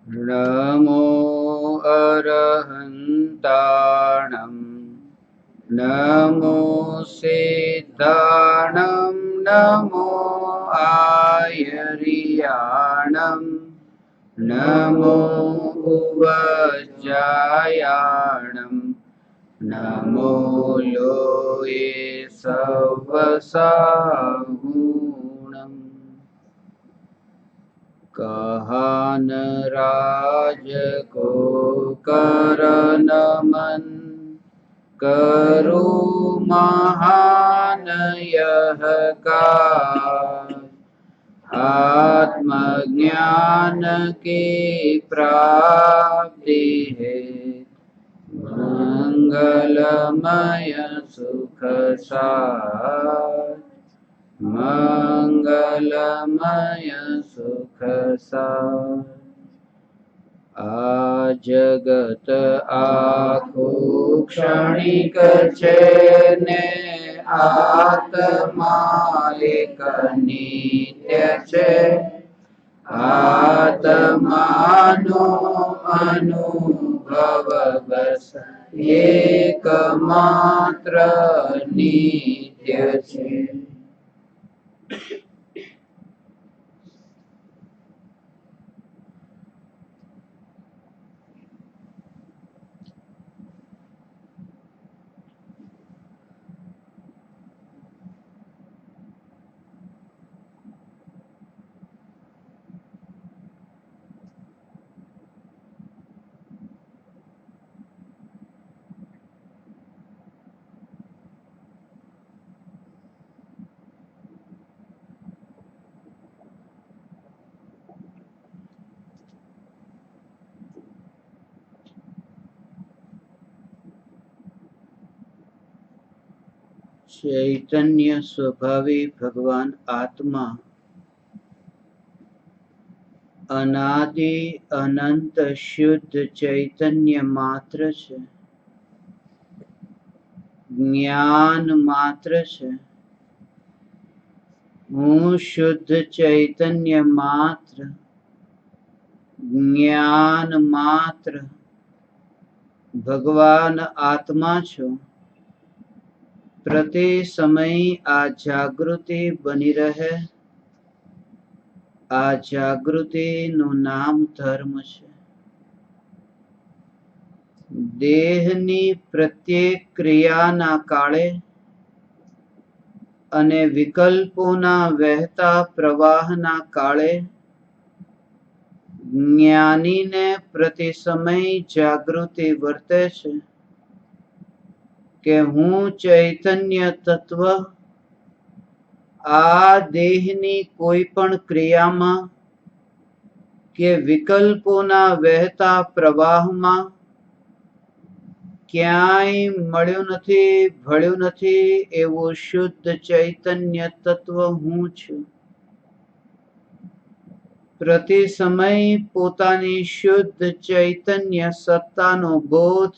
नमो अरहन्ताणं नमो सिद्धाणं नमो आयर्याणं नमो उवज्जायाणं नमो लोये सवसागुणम् कहान राज को करनमन करो महान यह काज आत्मज्ञान की प्राप्ति है मंगलमय सुख सार मंगलमय सुख सार आ जगत आखो क्षणिक छे ने आत्मा एक नित्य छे आत्मानो अनुभव बस एकमात्र नित्य छे। चैतन्य स्वभावी भगवान आत्मा अनादि अनंत शुद्ध चैतन्य मात्र छे, ज्ञान मात्र छे। हूँ शुद्ध चैतन्य मात्र, ज्ञान मात्र, भगवान आत्मा छो। प्रति समय आ जागृति बनी रहे, आ जागृति नु नाम धर्म छे। देहनी प्रत्येक क्रियाना काळे अने विकल्पोना वહેતા प्रवाहना काळे ज्ञानी ने प्रति समय जागृति वर्ते छे के हूँ चैतन्य तत्व आ देहनी कोई पण क्रियामां के विकल्पोना वહેતા प्रवाहमां क्यांय मळ्यो नथी भळ्यो नथी एवो शुद्ध चैतन्य तत्व हूँ छुं। प्रति समय पोतानी शुद्ध चैतन्य सत्तानो बोध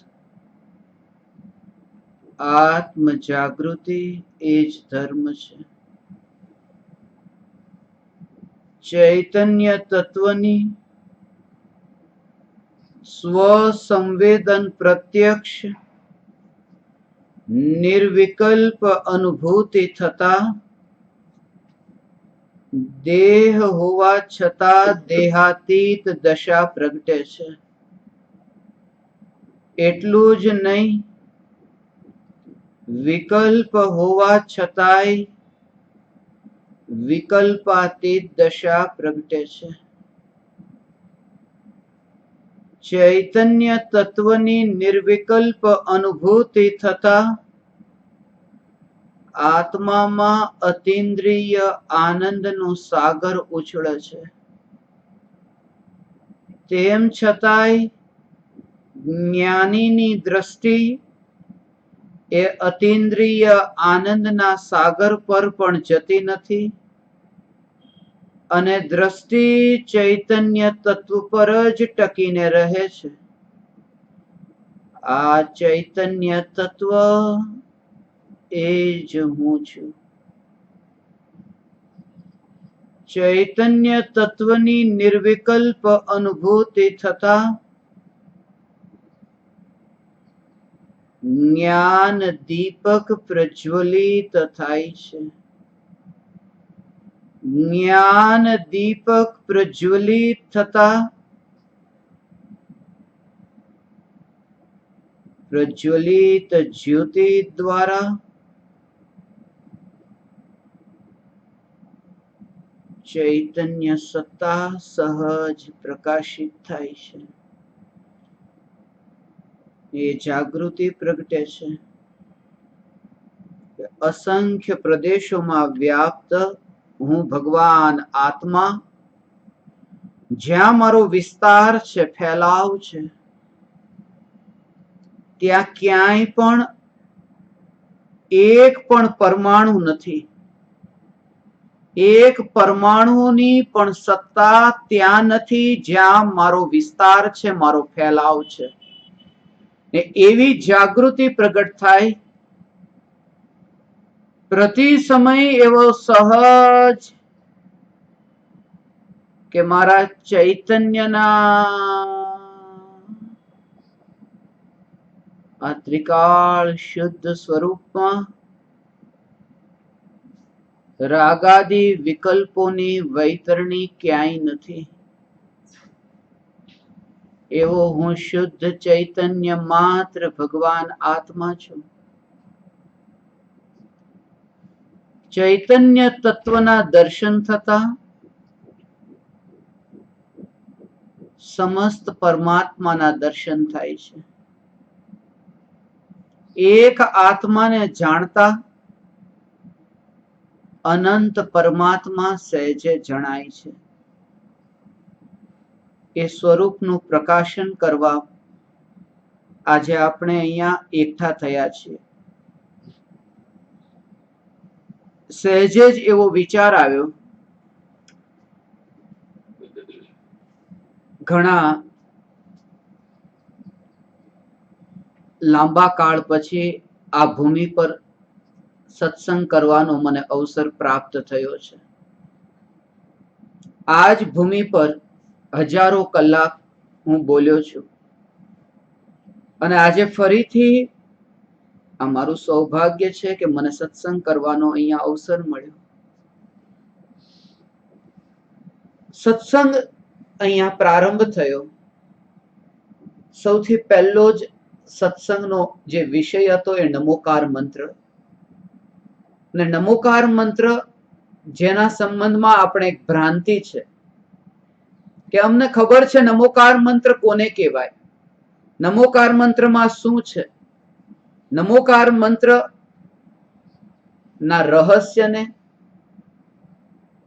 आत्म जागृति एज धर्म छे। चैतन्य तत्वनी स्व संवेदन प्रत्यक्ष निर्विकल्प अनुभूति थता देह होवा छता देहातीत दशा प्रगटे छे। एटलुं ज नहीं, विकल्प होवा छतांय विकल्पातीत दशा प्रगटे छे। चैतन्य तत्वनी निर्विकल्प अनुभूति थता आत्मामां अतीन्द्रिय आनंदनो सागर उछळे छे। तेम छतांय ज्ञानीनी दृष्टि ए अतीन्द्रिय आनंदना सागर पर पण जती नथी अने दृष्टि चैतन्य तत्व पर ज टकीने रहे छे। आ चैतन्य तत्व ए ज हूँ छुं। ચૈતન્ય તત્વની નિર્વિકલ્પ અનુભૂતિ થતા જ્ઞાન દીપક પ્રજ્વલિત થાય છે. જ્ઞાન દીપક પ્રજ્વલિત થતા પ્રજ્વલિત જ્યોતિ દ્વારા ચૈતન્ય સત્તા સહજ પ્રકાશિત થાય છે. એ જાગૃતિ પ્રગટે છે. અસંખ્ય પ્રદેશોમાં વ્યાપ્ત હું ભગવાન આત્મા, જ્યાં મારો વિસ્તાર છે, ફેલાવ છે, ત્યાં ક્યાંય પણ એક પણ પરમાણુ નથી. એક પરમાણુની પણ સત્તા ત્યાં નથી જ્યાં મારો વિસ્તાર છે, મારો ફેલાવ છે. ને એવી જાગૃતિ પ્રગટ થાય, પ્રતિ સમય એવો સહજ કે મારા ચૈતન્યના આ ત્રિકાળ શુદ્ધ સ્વરૂપમાં રાગાદી વિકલ્પોની વૈતરણી ક્યાંય નથી. એવો હું શુદ્ધ ચૈતન્ય માત્ર ભગવાન આત્મા છું. ચૈતન્ય તત્વના દર્શન થતા સમસ્ત પરમાત્માના દર્શન થાય છે. એક આત્માને જાણતા અનંત પરમાત્મા સહેજે જણાય છે. એ સ્વરૂપનું પ્રકાશન કરવા આજે આપણે અહીંયા એકઠા થયા છીએ. સહેજે જ એવો વિચાર આવ્યો, ઘણા લાંબા કાળ પછી આ ભૂમિ પર સત્સંગ કરવાનો મને અવસર પ્રાપ્ત થયો છે. આ જ ભૂમિ પર હજારો કલાક હું બોલ્યો છું અને આજે ફરીથી આ મારું સૌભાગ્ય છે કે મને સત્સંગ કરવાનો અહીંયા અવસર મળ્યો. સત્સંગ અહીંયા પ્રારંભ થયો. સૌથી પહેલો જ સત્સંગનો જે વિષય હતો એ નમોકાર મંત્ર. અને નમોકાર મંત્ર જેના સંબંધમાં આપણે એક ભ્રાંતિ છે કે અમને ખબર છે નમોકાર મંત્ર કોને કહેવાય, નમોકાર મંત્રમાં શું છે, નમોકાર મંત્ર ના રહસ્યને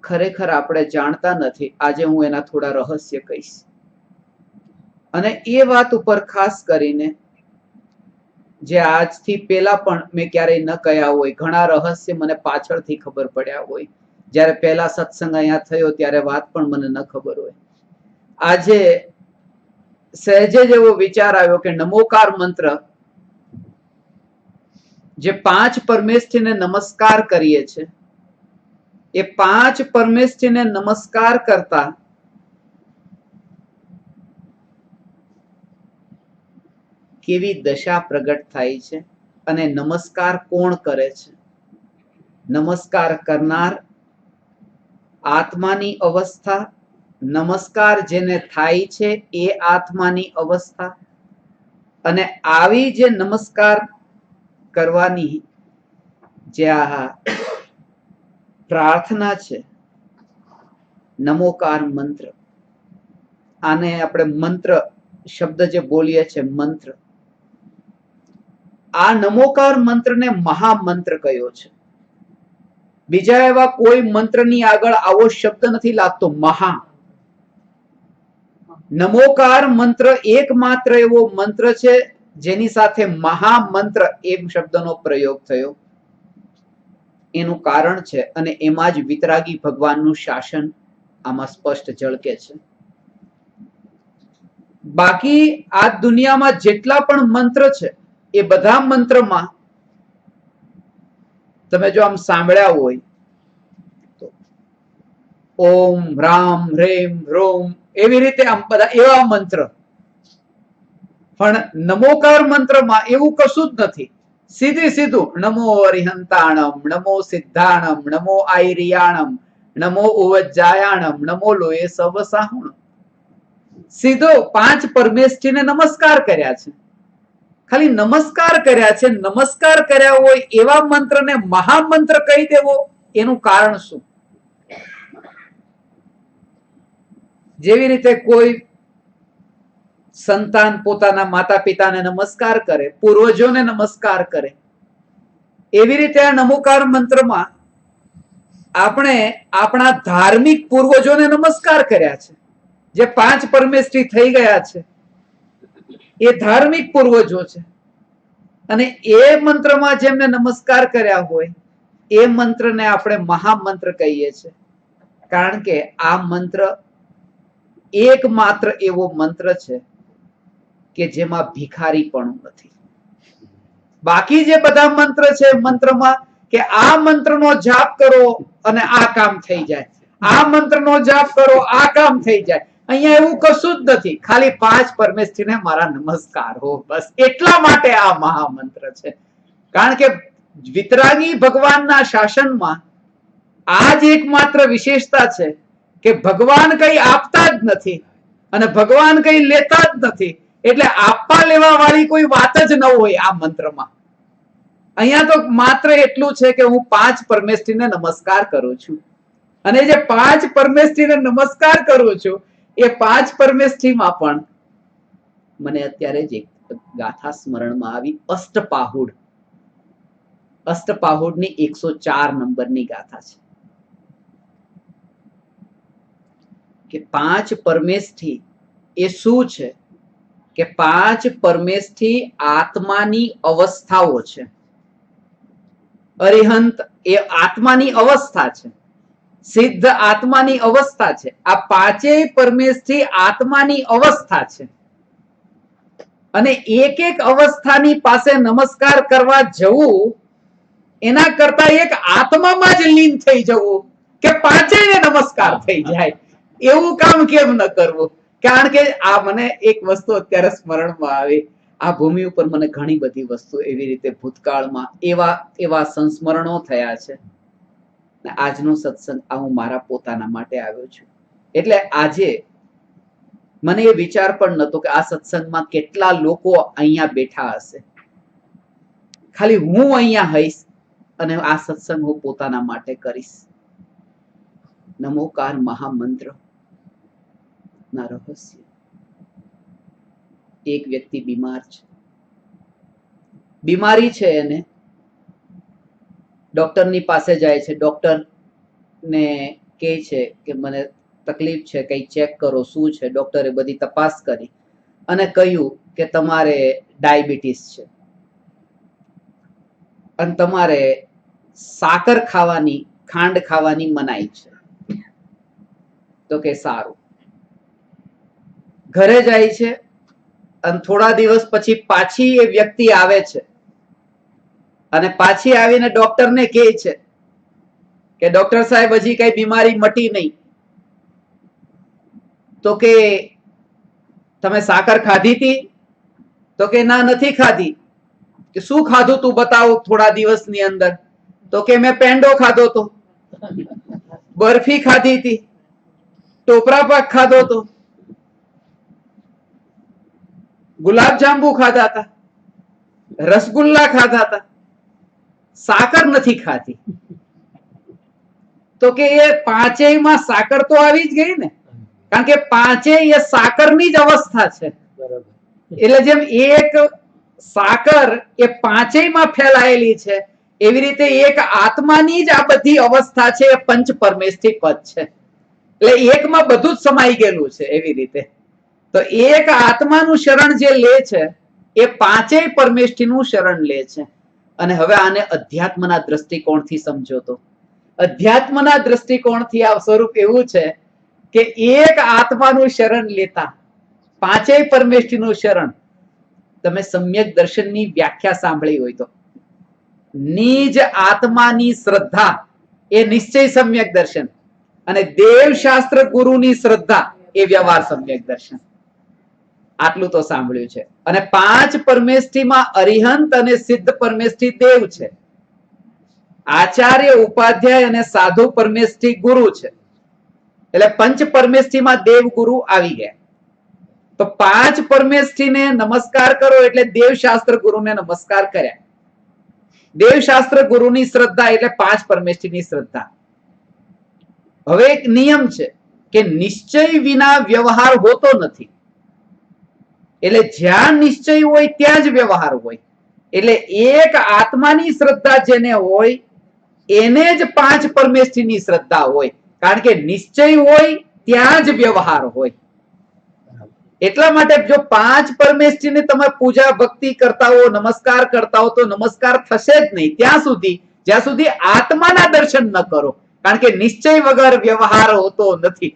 ખરેખર આપણે જાણતા નથી. આજે હું એના થોડા રહસ્ય કહીશ અને એ વાત ઉપર ખાસ કરીને જે આજથી પહેલા પણ મેં ક્યારેય ન કહ્યા હોય, ઘણા રહસ્ય મને પાછળથી ખબર પડ્યા હોય. જ્યારે પહેલા સત્સંગ અહીંયા થયો ત્યારે વાત પણ મને ન ખબર હોય. આજે સહેજે જ એવો વિચાર આવ્યો કે નમોકાર મંત્ર જે 5 પરમેષ્ઠીને નમસ્કાર કરીએ છે, એ 5 પરમેષ્ઠીને નમસ્કાર કરતા કેવી દશા પ્રગટ થાય છે અને નમસ્કાર કોણ કરે છે? નમસ્કાર કરનાર આત્માની અવસ્થા, નમસ્કાર જેને થાય છે એ આત્માની અવસ્થા, અને આવી જે નમસ્કાર કરવાની જે આ પ્રાર્થના છે, નમોકાર મંત્ર, આને આપણે મંત્ર શબ્દ જે બોલીએ છીએ મંત્ર, આ નમોકાર મંત્રને મહામંત્ર કયો છે. બીજા એવા કોઈ મંત્રની આગળ આવો શબ્દ નથી લાગતો મહા. નમોકાર મંત્ર એકમાત્ર એવો મંત્ર છે જેની સાથે મહામંત્ર એમ શબ્દનો પ્રયોગ થયો. એનું કારણ છે અને એમાં જ વિતરાગી ભગવાનનું શાસન આમાં સ્પષ્ટ ઝળકે છે. બાકી આ દુનિયામાં જેટલા પણ મંત્ર છે એ બધા મંત્રમાં તમે જો આમ સાંભળ્યા હોય તો ઓમ રામ રેમ રોમ એવી રીતે આમ બધા એવા મંત્ર. પણ નમોકાર મંત્રમાં એવું કશું જ નથી. સીધું નમો અરિહંતાણમ, નમો સિદ્ધાણમ, નમો આઈરિયાણમ, નમો ઉવજ્જાયાણમ, નમો લોએ સવસાહુણ. સીધો 5 પરમેષ્ઠીને નમસ્કાર કર્યા છે. ખાલી નમસ્કાર કર્યા છે. નમસ્કાર કર્યા હોય એવા મંત્રને મહામંત્ર કહી દેવો, એનું કારણ શું? જેવી રીતે કોઈ સંતાન પોતાના માતા પિતાને નમસ્કાર કરે, પૂર્વજોને નમસ્કાર કરે, એવી રીતે આ નમોકાર મંત્રમાં આપણે આપણા ધાર્મિક પૂર્વજોને નમસ્કાર કર્યા છે. જે 5 પરમેષ્ઠી થઈ ગયા છે એ ધાર્મિક પૂર્વજો છે. અને એ મંત્રમાં જેમને નમસ્કાર કર્યા હોય એ મંત્રને આપણે મહામંત્ર કહીએ છીએ. કારણ કે આ મંત્ર એકમાત્ર એવો મંત્ર છે કે જેમાં ભિખારીપણું નથી. બાકી જે બધા મંત્ર છે, મંત્રમાં કે આ મંત્રનો જાપ કરો અને આ કામ થઈ જાય, આ મંત્રનો જાપ કરો આ કામ થઈ જાય. અહીંયા એવું કશું જ નથી. ખાલી 5 પરમેષ્ઠીને મારા નમસ્કાર હો, બસ એટલા માટે આ મહામંત્ર છે. કારણ કે વિતરાગી ભગવાનના શાસનમાં આ જ એકમાત્ર વિશેષતા છે કે ભગવાન કઈ આપતા જ નથી અને ભગવાન કઈ લેતા જ નથી. એટલે આપવા લેવા વાળી કોઈ વાત જ ન હોય આ મંત્રમાં. અહીંયા તો માત્ર એટલું છે કે હું 5 પરમેષ્ઠીને નમસ્કાર કરું છું. અને જે 5 પરમેષ્ઠીને નમસ્કાર કરું છું એ 5 પરમેષ્ઠીમાં પણ મને અત્યારે જ એક ગાથા સ્મરણમાં આવી. અષ્ટપાહુડ. અષ્ટપાહુડની 104 નંબરની ગાથા છે કે 5 પરમેષ્ઠી એ શું છે? કે 5 પરમેષ્ઠી આત્માની અવસ્થાઓ છે. અરિહંત એ આત્માની અવસ્થા છે. સિદ્ધ આત્માની અવસ્થા છે. આ 5 પરમેષ્ઠી આત્માની અવસ્થા છે. અને એક એક અવસ્થાની પાસે નમસ્કાર કરવા જવું એના કરતા એક આત્મામાં જ લીન થઈ જવું કે 5ને નમસ્કાર થઈ જાય. એવું કામ કેમ ન કરવું? કારણ કે આ મને એક વસ્તુ અત્યારે સ્મરણમાં આવી. આ ભૂમિ ઉપર મને ઘણી બધી વસ્તુ એવી રીતે ભૂતકાળમાં એવા સંસ્મરણો થયા છે. આજનો સત્સંગ આ હું મારા પોતાના માટે આવ્યો છું. એટલે આજે મને એ વિચાર પણ નતો કે આ સત્સંગમાં કેટલા લોકો અહીંયા બેઠા હશે. ખાલી હું અહીંયા હઈશ અને આ સત્સંગ હું પોતાના માટે કરીશ. નમોકાર મહામંત્ર ના રહસ્ય. એક વ્યક્તિ બીમાર છે, બીમારી છે એને, ડોક્ટરની પાસે જાય છે. ડોક્ટર ને કહે છે કે મને તકલીફ છે, કઈ ચેક કરો શું છે. ડોક્ટરે બધી તપાસ કરી અને કહ્યું કે તમારે ડાયાબિટીસ છે અને તમારે સાકર ખાવાની, ખાંડ ખાવાની મનાઈ છે. તો કે સારું. ઘરે જાય છે અને થોડા દિવસ પછી પાછી એ વ્યક્તિ આવે છે અને પાછી આવીને ડોક્ટરને કહે છે કે ડોક્ટર સાહેબ હજી કઈ બીમારી મટી નહીં. તો કે તમે સાકર ખાધી હતી? તો કે ના નથી ખાધી. કે શું ખાધું તું બતાવો થોડા દિવસની અંદર? તો કે મેં પેંડો ખાધો તો, બરફી ખાધી હતી, ટોપરા પાક ખાધો તો, ગુલાબ જાંબુ ખાધા હતા, રસગુલ્લા ખાધા હતા, સાકર નથી ખાધી. તો કે એ 5માં સાકર તો આવી જ ગઈ ને. કારણ કે 5 એ સાકરની જ અવસ્થા છે. એટલે જેમ એક સાકર એ 5માં ફેલાયેલી છે એવી રીતે એક આત્માની જ આ બધી અવસ્થા છે એ પંચ પરમેષ્ઠી પદ છે. એટલે એકમાં બધું જ સમાઈ ગયેલું છે. એવી રીતે તો એક આત્માનું શરણ જે લે છે એ 5 પરમેષ્ઠીનું શરણ લે છે. અને હવે આને અધ્યાત્મના દ્રષ્ટિકોણથી સમજો તો અધ્યાત્મના દ્રષ્ટિકોણથી આ સ્વરૂપ એવું છે કે એક આત્માનું શરણ લેતા 5 પરમેષ્ઠીનું શરણ. તમે સમ્યક દર્શનની વ્યાખ્યા સાંભળી હોય તો નિજ આત્માની શ્રદ્ધા એ નિશ્ચય સમ્યક દર્શન. અને દેવશાસ્ત્ર ગુરુની શ્રદ્ધા એ વ્યવહાર સમ્યક દર્શન. આટલું તો સાંભળ્યું છે. અને 5 પરમેષ્ઠીમાં અરિહંત અને સિદ્ધ પરમેષ્ઠી દેવ છે. આચાર્ય, ઉપાધ્યાય અને સાધુ પરમેષ્ઠી ગુરુ છે. એટલે પંચ પરમેષ્ઠીમાં દેવ ગુરુ આવી ગયા. તો 5 પરમેષ્ઠીને નમસ્કાર કરો એટલે દેવશાસ્ત્ર ગુરુને નમસ્કાર કર્યા. દેવશાસ્ત્ર ગુરુની શ્રદ્ધા એટલે 5 પરમેષ્ઠીની શ્રદ્ધા. હવે એક નિયમ છે કે નિશ્ચય વિના વ્યવહાર હોતો નથી. એટલે જ્યાં નિશ્ચય હોય ત્યાં જ વ્યવહાર હોય. એટલે એક આત્માની શ્રદ્ધા જેને હોય એને જ 5 પરમેષ્ઠીની શ્રદ્ધા હોય. કારણ કે નિશ્ચય હોય ત્યાં જ વ્યવહાર હોય. એટલા માટે જો 5 પરમેષ્ઠીને તમે પૂજા ભક્તિ કરતા હો, નમસ્કાર કરતા હો, તો નમસ્કાર થશે જ નહીં ત્યાં સુધી જ્યાં સુધી આત્માના દર્શન ન કરો. કારણ કે નિશ્ચય વગર વ્યવહાર હોતો નથી.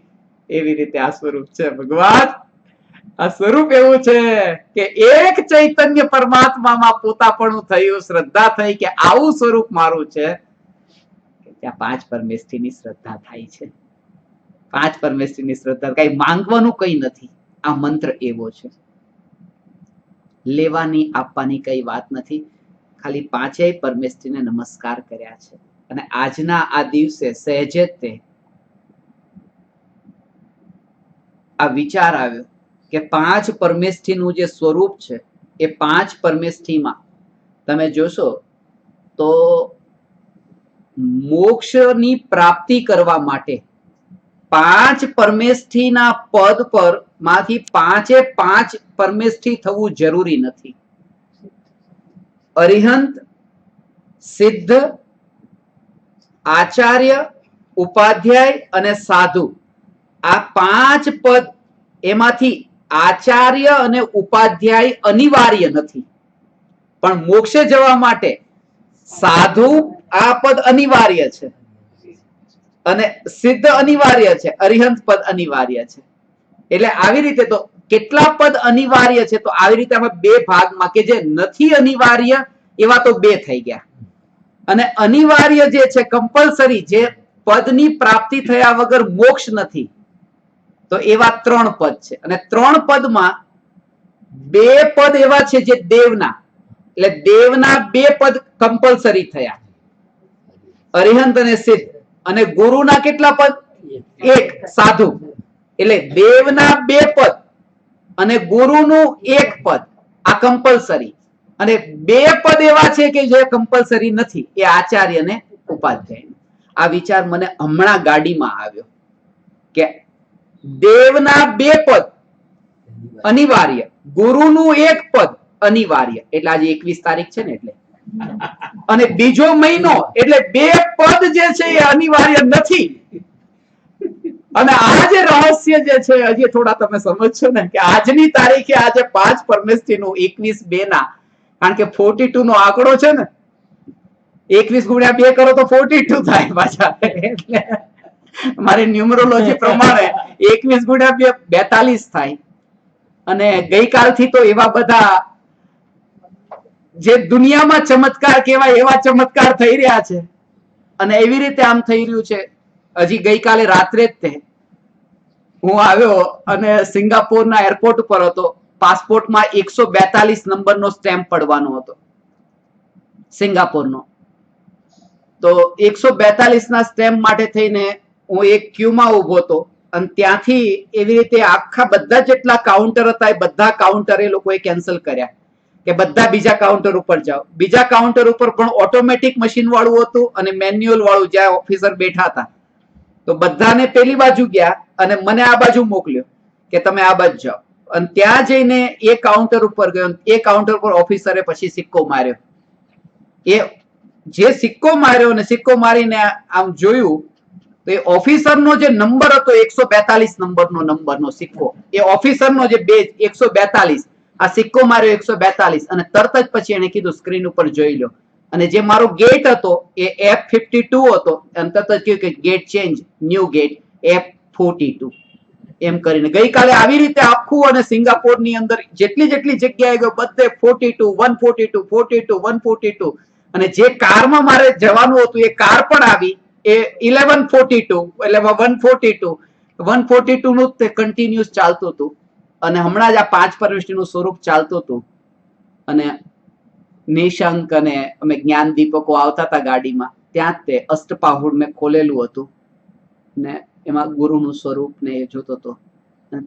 એવી રીતે આ સ્વરૂપ છે ભગવાન. આ સ્વરૂપ એવું છે કે એક ચૈતન્ય પરમાત્મામાં પોતાપણું થયું, શ્રદ્ધા થઈ કે આવું સ્વરૂપ મારું છે. ત્યાં 5 પરમેષ્ઠીની શ્રદ્ધા થાય છે. 5 પરમેષ્ઠીની શ્રદ્ધા, કઈ માંગવાનું કઈ નથી. આ મંત્ર એવો છે. લેવાની આપવાની કઈ વાત નથી. ખાલી 5 પરમેષ્ઠીને નમસ્કાર કર્યા છે. અને આજના આ દિવસે સહેજે તે આ વિચાર આવ્યો કે 5 પરમેષ્ઠીનું જે સ્વરૂપ છે એ 5 પરમેષ્ઠીમાં તમે જોશો તો મોક્ષની પ્રાપ્તિ કરવા માટે 5 પરમેષ્ઠીના પદ પર માંથી 5 પરમેષ્ઠી થવું જરૂરી નથી. અરિહંત, સિદ્ધ, આચાર્ય, ઉપાધ્યાય અને સાધુ, આ 5 પદ એમાંથી આચાર્ય અને ઉપાધ્યાય અનિવાર્ય નથી. પણ મોક્ષે જવા માટે સાધુ આ પદ અનિવાર્ય છે અને સિદ્ધ અનિવાર્ય છે, અરિહંત પદ અનિવાર્ય છે. એટલે આવી રીતે તો કેટલા પદ અનિવાર્ય છે? તો આવી રીતે અમે 2 ભાગમાં કે જે નથી અનિવાર્ય એવા તો 2 થઈ ગયા. અને અનિવાર્ય જે છે કમ્પલસરી, જે પદની પ્રાપ્તિ થયા વગર મોક્ષ નથી, તો એવા 3 પદ છે. અને 3 પદમાં 2 પદ એવા છે જે દેવના, એટલે દેવના 2 પદ કમ્પલસરી થયા, અરિહંત અને સિદ્ધ. અને ગુરુના કેટલા પદ? 1, સાધુ. એટલે દેવના 2 પદ અને ગુરુનું 1 પદ આ કમ્પલસરી. અને 2 પદ એવા છે કે જે કમ્પલસરી નથી, એ આચાર્ય ને ઉપાધ્યાય. આ વિચાર મને હમણાં ગાડીમાં આવ્યો કે દેવના 2 પદ અનિવાર્ય, ગુરુનું 1 પદ અનિવાર્ય. એટલે આજે 21 તારીખ છે ને, એટલે અને બીજો મહિનો એટલે 2 પદ જે છે એ અનિવાર્ય નથી. અને આ જે રહસ્ય જે છે હજી થોડા તમે સમજશો ને કે આજની તારીખે આજે 5 પરમેષ્ઠીનું 21/2 ના, કારણ કે 42 નો આંકડો છે ને, 21 × 2 કરો તો 42 થાય પાછા. એટલે મારી ન્યુમરોલોજી પ્રમાણે 21 × 2 42 થાય. અને ગઈકાલથી તો એવા બધા જે દુનિયામાં ચમત્કાર કહેવાય એવા ચમત્કાર થઈ રહ્યા છે. અને એવી રીતે આમ થઈ રહ્યું છે. હજી ગઈકાલે રાત્રે જ તે હું આવ્યો અને સિંગાપોરના એરપોર્ટ ઉપર હતો. પાસપોર્ટમાં 142 નંબરનો સ્ટેમ્પ પડવાનો હતો સિંગાપોરનો. તો 142 ના સ્ટેમ્પ માટે થઈને હું એક ક્યુમાં ઉભો હતો. અને ત્યાંથી એવી રીતે આખા બધા જેટલા કાઉન્ટર હતા એ બધા કાઉન્ટર એ લોકોએ કેન્સલ કર્યા કે બધા બીજા કાઉન્ટર ઉપર જાઓ. બીજા કાઉન્ટર ઉપર પણ ઓટોમેટિક મશીન વાળું હતું અને મેન્યુઅલ વાળું, જ્યાં ઓફિસર બેઠા હતા. તો બધાને પેલી બાજુ ગયા અને મને આ બાજુ મોકલ્યો કે તમે આ બાજુ જાઓ. અને ત્યાં જઈને એ કાઉન્ટર ઉપર ગયો. એ કાઉન્ટર પર ઓફિસરે પછી સિક્કો માર્યો. એ જે સિક્કો માર્યો ને સિક્કો મારીને આમ જોયું તો એ ઓફિસરનો જે નંબર હતો 142 નંબરનો સિક્કો, એ ઓફિસરનો જે બેજ 142, આ સિક્કો માર્યો 142. અને તરત જ પછી એને કીધું સ્ક્રીન ઉપર જોઈ લો. અને જે મારો ગેટ હતો એ F52 હતો. અને તરત જ કહ્યું કે gate change, new gate F42 એમ કરીને. ગઈકાલે આવી રીતે આખું અને સિંગાપોરની અંદર જેટલી જગ્યાએ ગયો બધે 42, 142, 42, 142. અને જે કારમાં મારે જવાનું હતું એ કાર પણ આવી એ 1142 એટલે 142 નું તે કન્ટિન્યુઅસ ચાલતું હતું અને હમણાં જ આ 5 પરમેષ્ઠીનું સ્વરૂપ ચાલતું હતું અને નિશંક અને અમે જ્ઞાન દીપકો આવતા હતા ગાડીમાં, ત્યાં જ તે અષ્ટપાહુડ મેં ખોલેલું હતું ને એમાં ગુરુનું સ્વરૂપ ને એ જોતો હતો.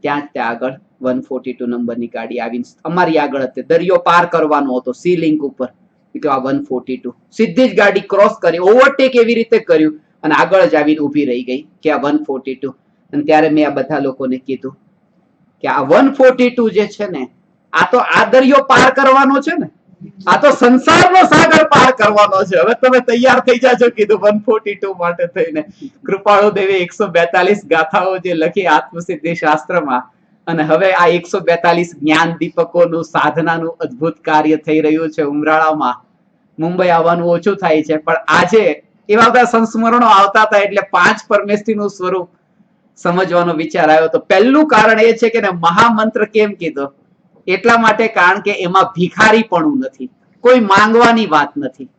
ત્યાં જ તે આગળ 142 નંબરની ગાડી આવીને અમારી આગળ હતી. દરિયો પાર કરવાનો હતો સી લિંક ઉપર. આ 142 સીધી જ ગાડી ક્રોસ કરી, ઓવરટેક એવી રીતે કર્યું અને આગળ જ આવીને ઉભી રહી ગઈ કે આ 142. અને ત્યારે મેં આ બધા લોકોને કીધું કે આ 142 જે છે ને, આ તો આ દરિયો પાર કરવાનો છે ને, આ તો સંસારનો સાગર પાર કરવાનો છે. હવે તમે તૈયાર થઈ જાજો કીધું 142 માટે થઈને. કૃપાળુ દેવી 142 ગાથાઓ જે લખી આત્મસિદ્ધિ શાસ્ત્રમાં, અને હવે આ 142 જ્ઞાન દીપકોનું સાધનાનું અદ્ભુત કાર્ય થઈ રહ્યું છે ઉમરાળામાં. મુંબઈ આવવાનું ઓછું થાય છે, પણ આજે એવા બધા સંસ્મરણો આવતા હતા એટલે 5 પરમેષ્ઠીનું સ્વરૂપ સમજવાનો વિચાર આવ્યો. તો પહેલું કારણ એ છે કે મહામંત્ર કેમ કીધો? એટલા માટે કારણ કે એમાં ભિખારીપણું નથી, કોઈ માંગવાની વાત નથી.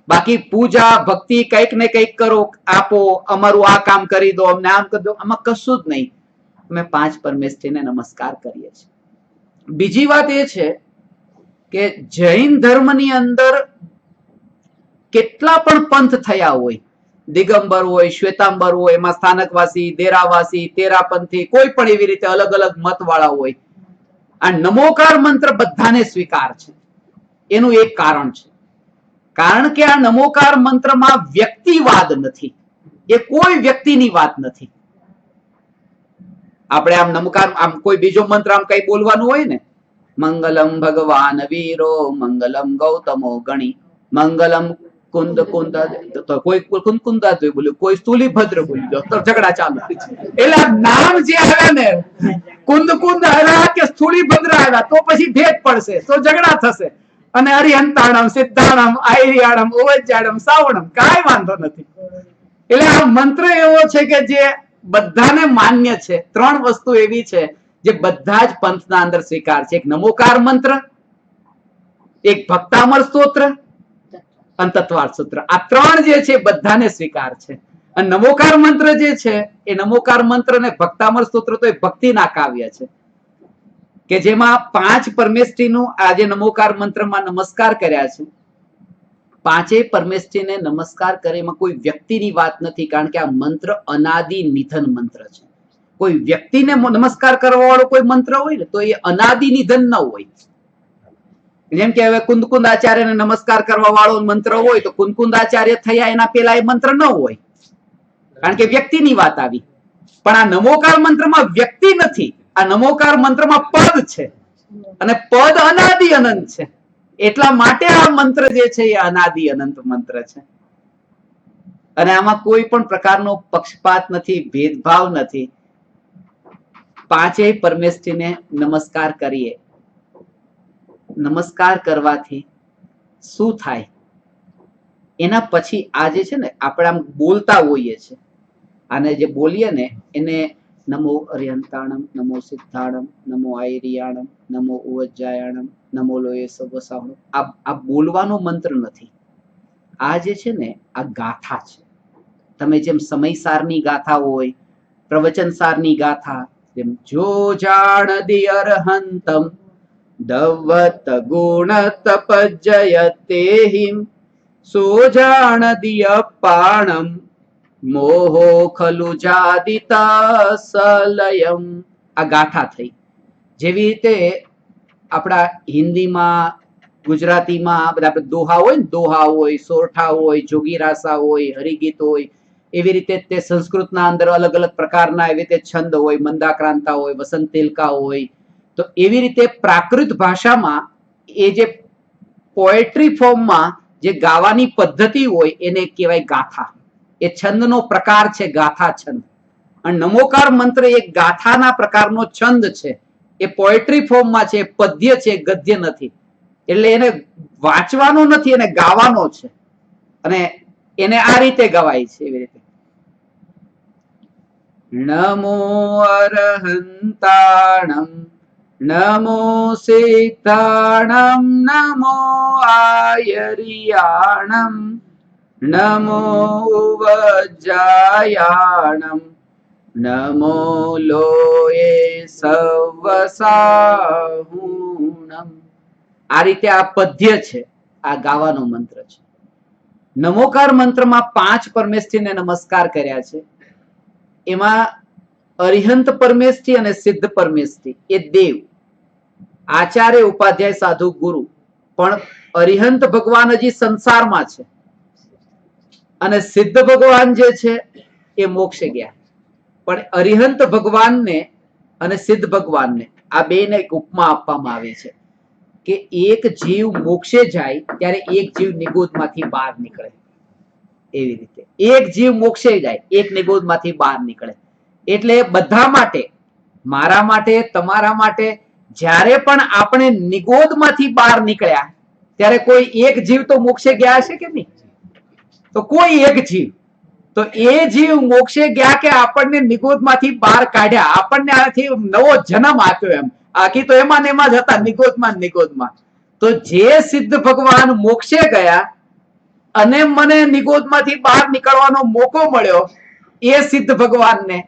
બાકી પૂજા ભક્તિ કંઈક ને કંઈક કરો, આપો, અમારું આ કામ કરી દો, અમને આમ કરી દો, આમાં કશું જ નહીં. અમે 5 પરમેષ્ઠીને નમસ્કાર કરીએ છીએ. બીજી વાત એ છે કે જૈન ધર્મની અંદર કેટલા પણ પંથ થયા હોય, દિગંબર હોય, શ્વેતાંબર હોય, એમાં સ્થાનકવાસી, દેરાવાસી, તેરાપંથી, કોઈ પણ એવી રીતે અલગ અલગ મત વાળા હોય, આ નમોકાર મંત્ર બધાને સ્વીકાર છે. એનું એક કારણ છે, કારણ કે આ નમોકાર મંત્રમાં વ્યક્તિવાદ નથી, એ કોઈ વ્યક્તિની વાત નથી. આપણે આમ નમકાર આમ કોઈ બીજો મંત્ર આમ કઈ બોલવાનું હોય ને, મંગલમ ભગવાન વીરો, મંગલમ ગૌતમો ગણી, મંગલમ કુંદ કુંદ, તો કોઈ કુંદ કુંદા બોલ્યું, કોઈ સ્થૂલીભદ્ર બોલી દો તો ઝઘડા ચાલુ. એટલે આ નામ જે આવ્યા ને, કુંદ કુંદ આવ્યા કે સ્થૂલીભદ્ર આવ્યા તો પછી ભેદ પડશે, તો ઝઘડા થશે. અને હરિહંતાણમ, સિદ્ધાણમ, આયરિયાણમ, ઓવજ્જાણમ, સાવણમ, કાંઈ વાંધો નથી. એટલે આ મંત્ર એવો છે કે જે બધાને માન્ય છે. 3 વસ્તુ એવી છે જે બધા જ પંથના અંદર સ્વીકાર છે. એક નમોકાર મંત્ર, એક ભક્તામર સ્તોત્ર અને તત્વાર્થ સૂત્ર. આ 3 જે છે બધાને સ્વીકાર છે. અને નમોકાર મંત્ર જે છે એ નમોકાર મંત્ર ને ભક્તામર સ્તોત્ર તો એ ભક્તિના કાવ્ય છે કે જેમાં 5 પરમેષ્ઠીનું આજે નમોકાર મંત્રમાં નમસ્કાર કર્યા છે. 5 પરમેષ્ઠીને નમસ્કાર કરે એમાં કોઈ વ્યક્તિની વાત નથી, કારણ કે આ મંત્ર અનાદિ નિધન મંત્ર છે. કોઈ વ્યક્તિને નમસ્કાર કરવા વાળો કોઈ મંત્ર હોય ને તો એ અનાદિ નિધન ન હોય. જેમ કે હવે કુંદકુંદ આચાર્યને નમસ્કાર કરવા વાળો મંત્ર હોય તો કુંદકુંદ આચાર્ય થયા એના પેલા એ મંત્ર ન હોય, કારણ કે વ્યક્તિની વાત આવી. પણ આ નમોકાર મંત્રમાં વ્યક્તિ નથી, આ નમોકાર મંત્રમાં પદ છે અને પદ અનાદિ અનંત છે. એટલા માટે આ મંત્ર જે છે એ અનાદિ અનંત મંત્ર છે. અને આમાં કોઈ પણ પ્રકારનો પક્ષપાત નથી, ભેદભાવ નથી. 5 પરમેષ્ઠીને નમસ્કાર કરીએ. નમસ્કાર કરવાથી શું થાય એના પછી આ જે છે ને આપણે આમ બોલતા હોઈએ છીએ, આને જે બોલીએ ને એને નમો અરિહંતાણમ, નમો સિદ્ધાણમ, નમો આયરિયાણમ, નમો ઉવજ્જાયાણમ, નમો લોય સવસાવણમ, આ બોલવાનો મંત્ર નથી. આ જે છે ને આ ગાથા છે. તમે જેમ સમયસારની ગાથા હોય, પ્રવચનસારની ગાથા, જેમ જો જાણ દી અરહંતમ દવત ગુણ તપજયતેહિમ સો જાણ દિય પાણમ મોહો ખલુ જાદિતા સલયમ. આ ગાથા થઈ. જેવી રીતે આપણા હિન્દીમાં, ગુજરાતીમાં બધા દોહા હોય ને, દોહા હોય, સોરઠા હોય, જોગીરાસા હોય, હરિગીત હોય, એવી રીતે તે સંસ્કૃતના અંદર અલગ અલગ પ્રકારના એવી રીતે છંદ હોય, મંદાક્રાંતા હોય, વસંત તિલકા હોય. તો એવી રીતે પ્રાકૃત ભાષામાં એ જે પોએટ્રી ફોર્મમાં જે ગાવાની પદ્ધતિ હોય એને કહેવાય ગાથા. એ છંદનો પ્રકાર છે ગાથા છંદ. અને નમોકાર મંત્ર એક ગાથાના પ્રકારનો છંદ છે. એ પોએટ્રી ફોર્મમાં છે, પદ્ય છે, ગદ્ય નથી. એટલે એને વાંચવાનો નથી, એને ગાવાનો છે. અને એને આ રીતે ગવાય છે, એવી રીતે નમો અરહંતાણમ, નમો સિદ્ધાણમ, નમો આયરિયાણમ, નમો વજ્જાયાણમ નમો લોયે સવસાહુણમ. આ રીતે આ પદ્ય છે, આ ગાવાનો મંત્ર છે. નમોકાર મંત્રમાં 5 પરમેષ્ઠીને નમસ્કાર કર્યા છે. એમાં અરિહંત પરમેષ્ઠી અને સિદ્ધ પરમેષ્ઠી એ દેવ, આચાર્ય, ઉપાધ્યાય, સાધુ, ગુરુ. પણ અરિહંત ભગવાન હજી સંસારમાં છે અને સિદ્ધ ભગવાન જે છે એ મોક્ષે ગયા. પણ અરિહંત ભગવાનને અને સિદ્ધ ભગવાનને આ બેને એક ઉપમા આપવામાં આવે છે કે એક જીવ મોક્ષે જાય ત્યારે એક જીવ નિગોદમાંથી બહાર નીકળે. એવી રીતે એક જીવ મોક્ષે જાય, એક નિગોદમાંથી બહાર નીકળે. એટલે બધા માટે, મારા માટે, તમારા માટે, જ્યારે પણ આપણે નિગોદમાંથી બહાર નીકળ્યા ત્યારે કોઈ એક જીવ તો મોક્ષે ગયા હશે કે નહીં? તો કોઈ એક જીવ, તો એ જીવ મોક્ષે ગયા કે આપણને નિગોદમાંથી બહાર કાઢ્યા, આપણને આથી નવો જન્મ આપ્યો. એમ આખી તો એમાં ને એમાં જ હતા, નિગોદમાં નિગોદમાં. તો જે સિદ્ધ ભગવાન મોક્ષે ગયા અને મને નિગોદમાંથી બહાર નીકળવાનો મોકો મળ્યો, એ સિદ્ધ ભગવાનને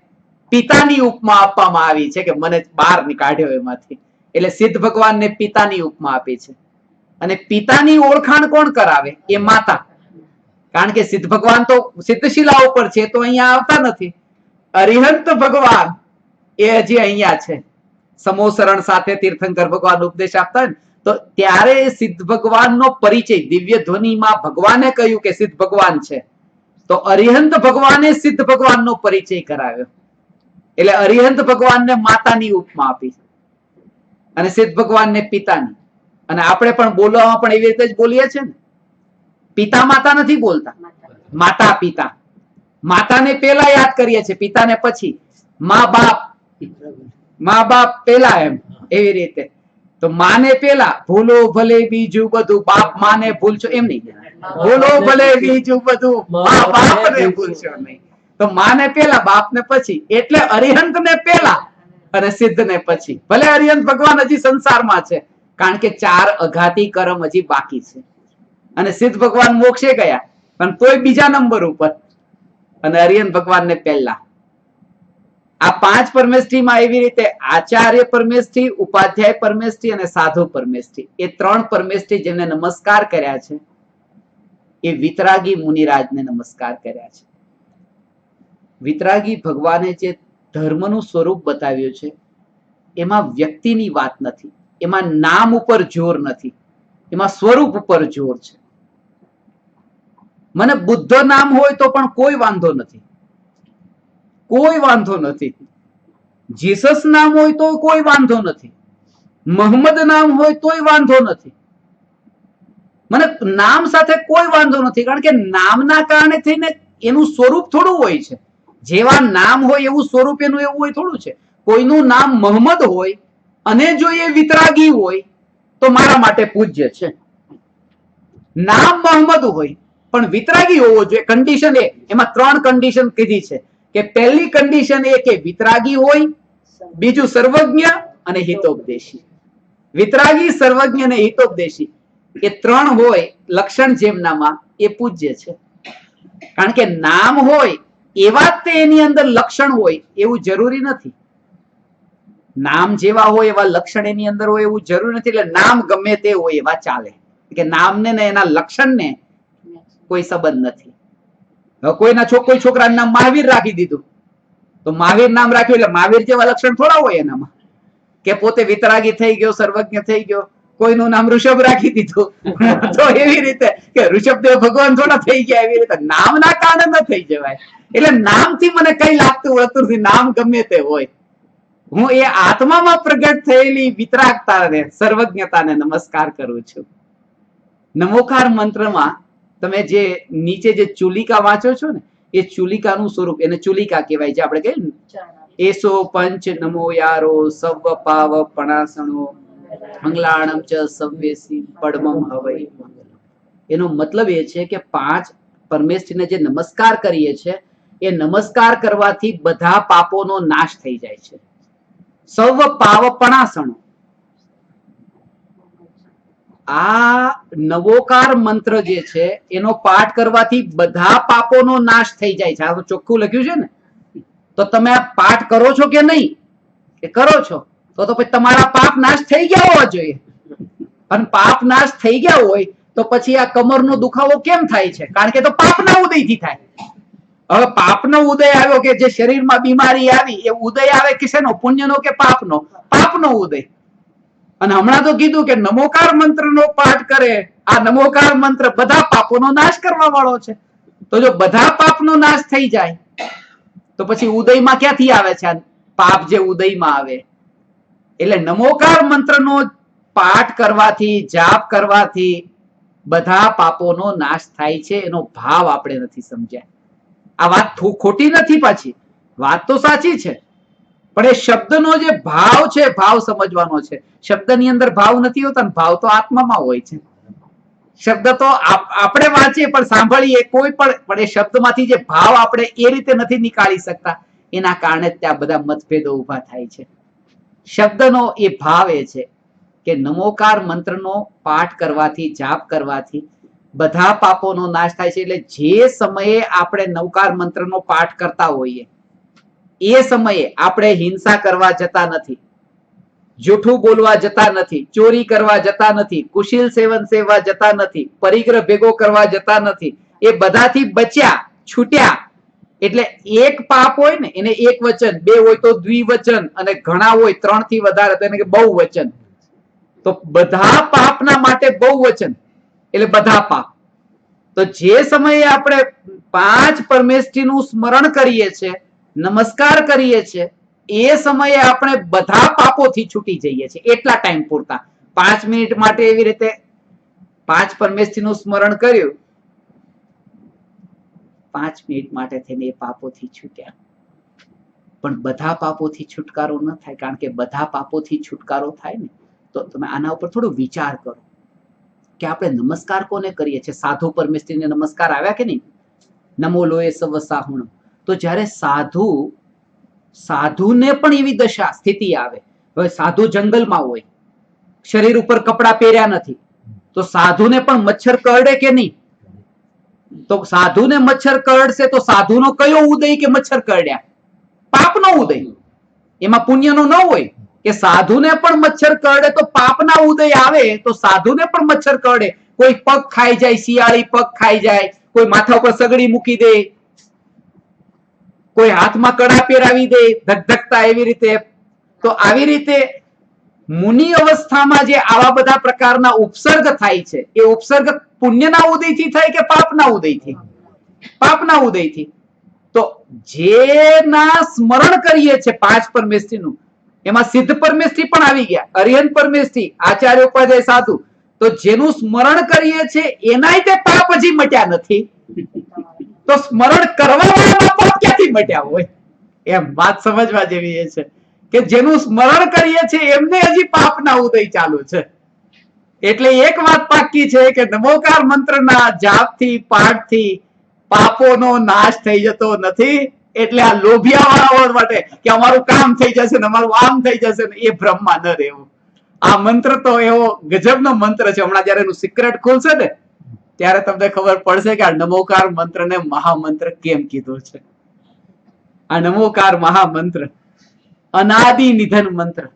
પિતાની ઉપમા આપવામાં આવી છે કે મને બહાર કાઢ્યો એમાંથી. એટલે સિદ્ધ ભગવાનને પિતાની ઉપમા આપી છે. અને પિતાની ઓળખાણ કોણ કરાવે? એ માતા. કારણ કે સિદ્ધ ભગવાન તો સિદ્ધશિલા ઉપર છે, તો અહીંયા આવતા નથી. અરિહંત ભગવાન એ હજી અહીંયા છે. સમોસરણ સાથે તીર્થંકર ભગવાન ઉપદેશ આપતા હોય ને, તો ત્યારે સિદ્ધ ભગવાનનો પરિચય દિવ્ય ધ્વનિમાં ભગવાને કહ્યું કે સિદ્ધ ભગવાન છે, તો અરિહંત ભગવાને સિદ્ધ ભગવાનનો પરિચય કરાવ્યો. એટલે અરિહંત ભગવાનને માતાની ઉપમા આપી અને સિદ્ધ ભગવાનને પિતાની. અને આપણે પણ બોલવામાં પણ એવી રીતે જ બોલીએ છીએ ને, પિતા માતા નથી બોલતા, માતા પિતા. માતાને પેલા યાદ કરીએ છીએ, પિતાને પછી. મા બાપ, મા બાપ પેલા, એમ એવી રીતે. તો માને પેલા, ભૂલો ભલે બીજું બધું, બાપ માને ભૂલશો એમ નહીં, ભૂલો ભલે બીજું બધું, મા બાપને ભૂલશો નહીં. તો માને પેલા, બાપને પછી. એટલે અરિહંત ને પેલા અને સિદ્ધ ને પછી. ભલે અરિહંત ભગવાન હજી સંસારમાં છે, કારણ કે 4 અઘાતી કર્મ હજી બાકી છે. અને સિદ્ધ ભગવાન મોક્ષે ગયા પણ તોય બીજા નંબર ઉપર, અને અરિહંત ભગવાનને પહેલા. આ 5 પરમેષ્ઠીમાં એવી રીતે આચાર્ય પરમેષ્ઠી, ઉપાધ્યાય પરમેષ્ઠી અને સાધુ પરમેષ્ઠી, એ 3 પરમેષ્ઠી જેમને નમસ્કાર કર્યા છે એ વિતરાગી મુનિરાજને નમસ્કાર કર્યા છે. વિતરાગી ભગવાને જે ધર્મનું સ્વરૂપ બતાવ્યું છે એમાં વ્યક્તિની વાત નથી, એમાં નામ ઉપર જોર નથી, એમાં સ્વરૂપ ઉપર જોર છે. મને બુદ્ધ નામ હોય તો પણ કોઈ વાંધો નથી, કોઈ વાંધો નથી. જીસસ નામ હોય તો કોઈ વાંધો નથી, મોહમ્મદ નામ હોય તોય વાંધો નથી. મને નામ સાથે કોઈ વાંધો નથી, કારણ કે નામના કારણે થઈને એનું સ્વરૂપ થોડું હોય છે. જેવા નામ હોય એવું સ્વરૂપ એનું એવું હોય થોડું છે. કોઈનું નામ મોહમ્મદ હોય અને જો એ વિતરાગી હોય તો મારા માટે પૂજ્ય છે. નામ મોહમ્મદ હોય પણ વિતરાગી હોવો જોઈએ. કન્ડિશન એ, એમાં 3 કન્ડિશન કીધી છે કે પહેલી કન્ડિશન એ કે વિતરાગી હોય, બીજું સર્વજ્ઞ અને હિતોપદેશી. વિતરાગી, સર્વજ્ઞ અને હિતોપદેશી એ 3 હોય લક્ષણ જેમનામાં, એ પૂજ્ય છે. કારણ કે નામ હોય એવા તે એની અંદર લક્ષણ હોય એવું જરૂરી નથી. નામ જેવા હોય એવા લક્ષણ એની અંદર હોય એવું જરૂરી નથી. એટલે નામ ગમે તે હોય એવા ચાલે, કે નામને ને એના લક્ષણને કોઈ સંબંધ નથી. કોઈ છોકરાનું નામ મહાવીર રાખી દીધું તો મહાવીર નામ રાખ્યું એટલે મહાવીર જેવા લક્ષણ થોડા હોય એનામાં, કે પોતે વિતરાગી થઈ ગયો, સર્વજ્ઞ થઈ ગયો. કોઈનું નામ ઋષભ રાખી દીધું તો એવી રીતે કે ઋષભદેવ ભગવાન થોડા થઈ ગયા, એવી રીતે નામના કારણે ન થઈ જવાય. એટલે નામથી મને કઈ લાગતું વળતું નથી, નામ ગમે તે હોય. હું એ આત્મામાં પ્રગટ થયેલી વિતરાગતાને, સર્વજ્ઞતાને નમસ્કાર કરું છું. નમોકાર મંત્રમાં તમે જે નીચે જે ચુલિકા વાંચો છો ને, એ ચુલિકાનું સ્વરૂપ, એને ચુલિકા કહેવાય. જે આપણે કહીએ ને, એસો પંચ નમો યારો સવ પાવ પણાસણો મંગલાણમ ચ સવ્યેસી પડમમ હવૈ. એનો મતલબ એ છે કે 5 પરમેષ્ઠીને જે નમસ્કાર કરીએ છે એ નમસ્કાર કરવાથી બધા પાપોનો નાશ થઈ જાય છે. સવ પાવ પણાસણો, આ નવોકાર મંત્ર જે છે એનો પાઠ કરવાથી બધા પાપોનો નાશ થઈ જાય છે. આ ચોખ્ખું લખ્યું છે ને. તો તમે આ પાઠ કરો છો કે નહીં? કે કરો છો તો પછી તમારા પાપ નાશ થઈ ગયા હોવા જોઈએ. અને પાપ નાશ થઈ ગયા હોય તો પછી આ કમરનો દુખાવો કેમ થાય છે? કારણ કે તો પાપના ઉદયથી થાય. હવે પાપનો ઉદય આવ્યો કે જે શરીરમાં બીમારી આવી એ ઉદય આવે કે શેનો? પુણ્યનો કે પાપનો? પાપનો ઉદય. અને હમણાં તો કીધું કે નમોકાર મંત્રનો પાઠ કરે. આ નમોકાર મંત્ર બધા પાપોનો નાશ કરવા વાળો છે. તો જો બધા પાપનો નાશ થઈ જાય તો પછી ઉદયમાં ક્યાંથી આવે છે પાપ? જે ઉદયમાં આવે. એટલે નમોકાર મંત્રનો પાઠ કરવાથી, જાપ કરવાથી બધા પાપોનો નાશ થાય છે. એનો ભાવ આપણે નથી સમજ્યા. આ વાત ખોટી નથી, પાછી વાત તો સાચી છે, પણ એ શબ્દનો જે ભાવ છે, ભાવ સમજવાનો છે. શબ્દની અંદર ભાવ નથી હોતા, ભાવ તો આત્મામાં હોય છે. શબ્દ તો આપણે વાંચીએ પણ સાંભળીએ કોઈ પણ એ શબ્દમાંથી જે ભાવ આપણે એ રીતે નથી નીકાળી શકતા. એના કારણે ત્યાં બધા મતભેદો ઉભા થાય છે. શબ્દનો એ ભાવ એ છે કે નમોકાર મંત્રનો પાઠ કરવાથી, જાપ કરવાથી બધા પાપોનો નાશ થાય છે. એટલે જે સમયે આપણે નવકાર મંત્રનો પાઠ કરતા હોઈએ એ સમયે આપણે હિંસા કરવા જતા નથી, જૂઠું બોલવા જતા નથી, ચોરી કરવા જતા નથી, કુશીલ સેવન સેવા જતા નથી, પરિગ્રહ ભેગો કરવા જતા નથી. એ બધાથી બચ્યા, છૂટ્યા. એટલે એક પાપ હોય ને એને એક વચન, બે હોય તો દ્વિવચન, અને ઘણા હોય 3 થી વધારે તો એને કે બહુવચન. તો બધા પાપના માટે બહુવચન એટલે બધા પાપ. તો જે સમયે આપણે 5 પરમેષ્ઠીનું સ્મરણ કરીએ છીએ, નમસ્કાર કરીએ છીએ, એ સમયે આપણે બધા પાપોથી છૂટી જઈએ છીએ. એટલા ટાઈમ પૂરતા 5 મિનિટ માટે એવી રીતે 5 પરમેષ્ઠીનું સ્મરણ કર્યું, 5 મિનિટ માટે થઈને એ પાપોથી છૂટ્યા. પણ બધા પાપોથી છુટકારો ન થાય, કારણ કે બધા પાપોથી છુટકારો થાય ને તો તમે આના ઉપર થોડો વિચાર કરો કે આપણે નમસ્કાર કોને કરીએ છીએ? સાધુ પરમેષ્ઠીને નમસ્કાર આવ્યા કે નહીં? નમો લોય સવ સાહુણ. તો જ્યારે સાધુને પણ એવી દશા સ્થિતિ આવે, હવે સાધુ જંગલમાં હોય, શરીર ઉપર કપડા પહેર્યા નથી, તો સાધુને પણ મચ્છર કરડે કે નહીં? તો સાધુને મચ્છર કરડશે તો સાધુનો કયો ઉદય કે મચ્છર કરડ્યા? પાપનો ઉદય. એમાં પુણ્યનો ન હોય. કે સાધુને પણ મચ્છર કરડે તો પાપના ઉદય આવે. તો સાધુને પણ મચ્છર કરડે, કોઈ પગ ખાઈ જાય, શિયાળી પગ ખાઈ જાય, કોઈ માથા ઉપર સગડી મૂકી દે, કોઈ હાથમાં કડા પહેરાવી દે ધગધગતા એવી રીતે. તો આવી રીતે મુનિ અવસ્થામાં જે આવા બધા પ્રકારના ઉપસર્ગ થાય છે, એ ઉપસર્ગ પુણ્યના ઉદયથી થાય કે પાપના ઉદયથી? પાપના ઉદયથી. તો જેના સ્મરણ કરીએ છીએ 5 પરમેષ્ઠીનું, એમાં સિદ્ધ પરમેષ્ઠી પણ આવી ગયા, અરિહંત પરમેષ્ઠી, આચાર્ય ઉપાધ્યાય સાધુ. તો જેનું સ્મરણ કરીએ છીએ એનાય તે પાપ હજી મટ્યા નથી, તો સ્મરણ કરવા વાળાના પાપ ક્યાંથી મટ્યા હોય? એમ વાત સમજવા જેવી એ છે કે જેનું સ્મરણ કરીએ છીએ એમને હજી પાપના ઉદય ચાલુ છે. એટલે એક વાત પાકી છે કે નમોકાર મંત્રના જાપથી, પાઠથી પાપોનો નાશ થઈ જતો નથી. એટલે આ લોભિયા વાળાઓ માટે કે અમારું કામ થઈ જશે ને અમારું આમ થઈ જશે ને, એ ભ્રમમાં ન રહેવું. આ મંત્ર તો એવો ગજબનો મંત્ર છે. હમણાં જયારે એનું સિક્રેટ ખુલશે ને ત્યારે તમને ખબર પડશે કે આ નમોકાર મંત્રને મહામંત્ર કેમ કીધો છે. આ નમોકાર મહામંત્ર અનાદિ નિધન મંત્ર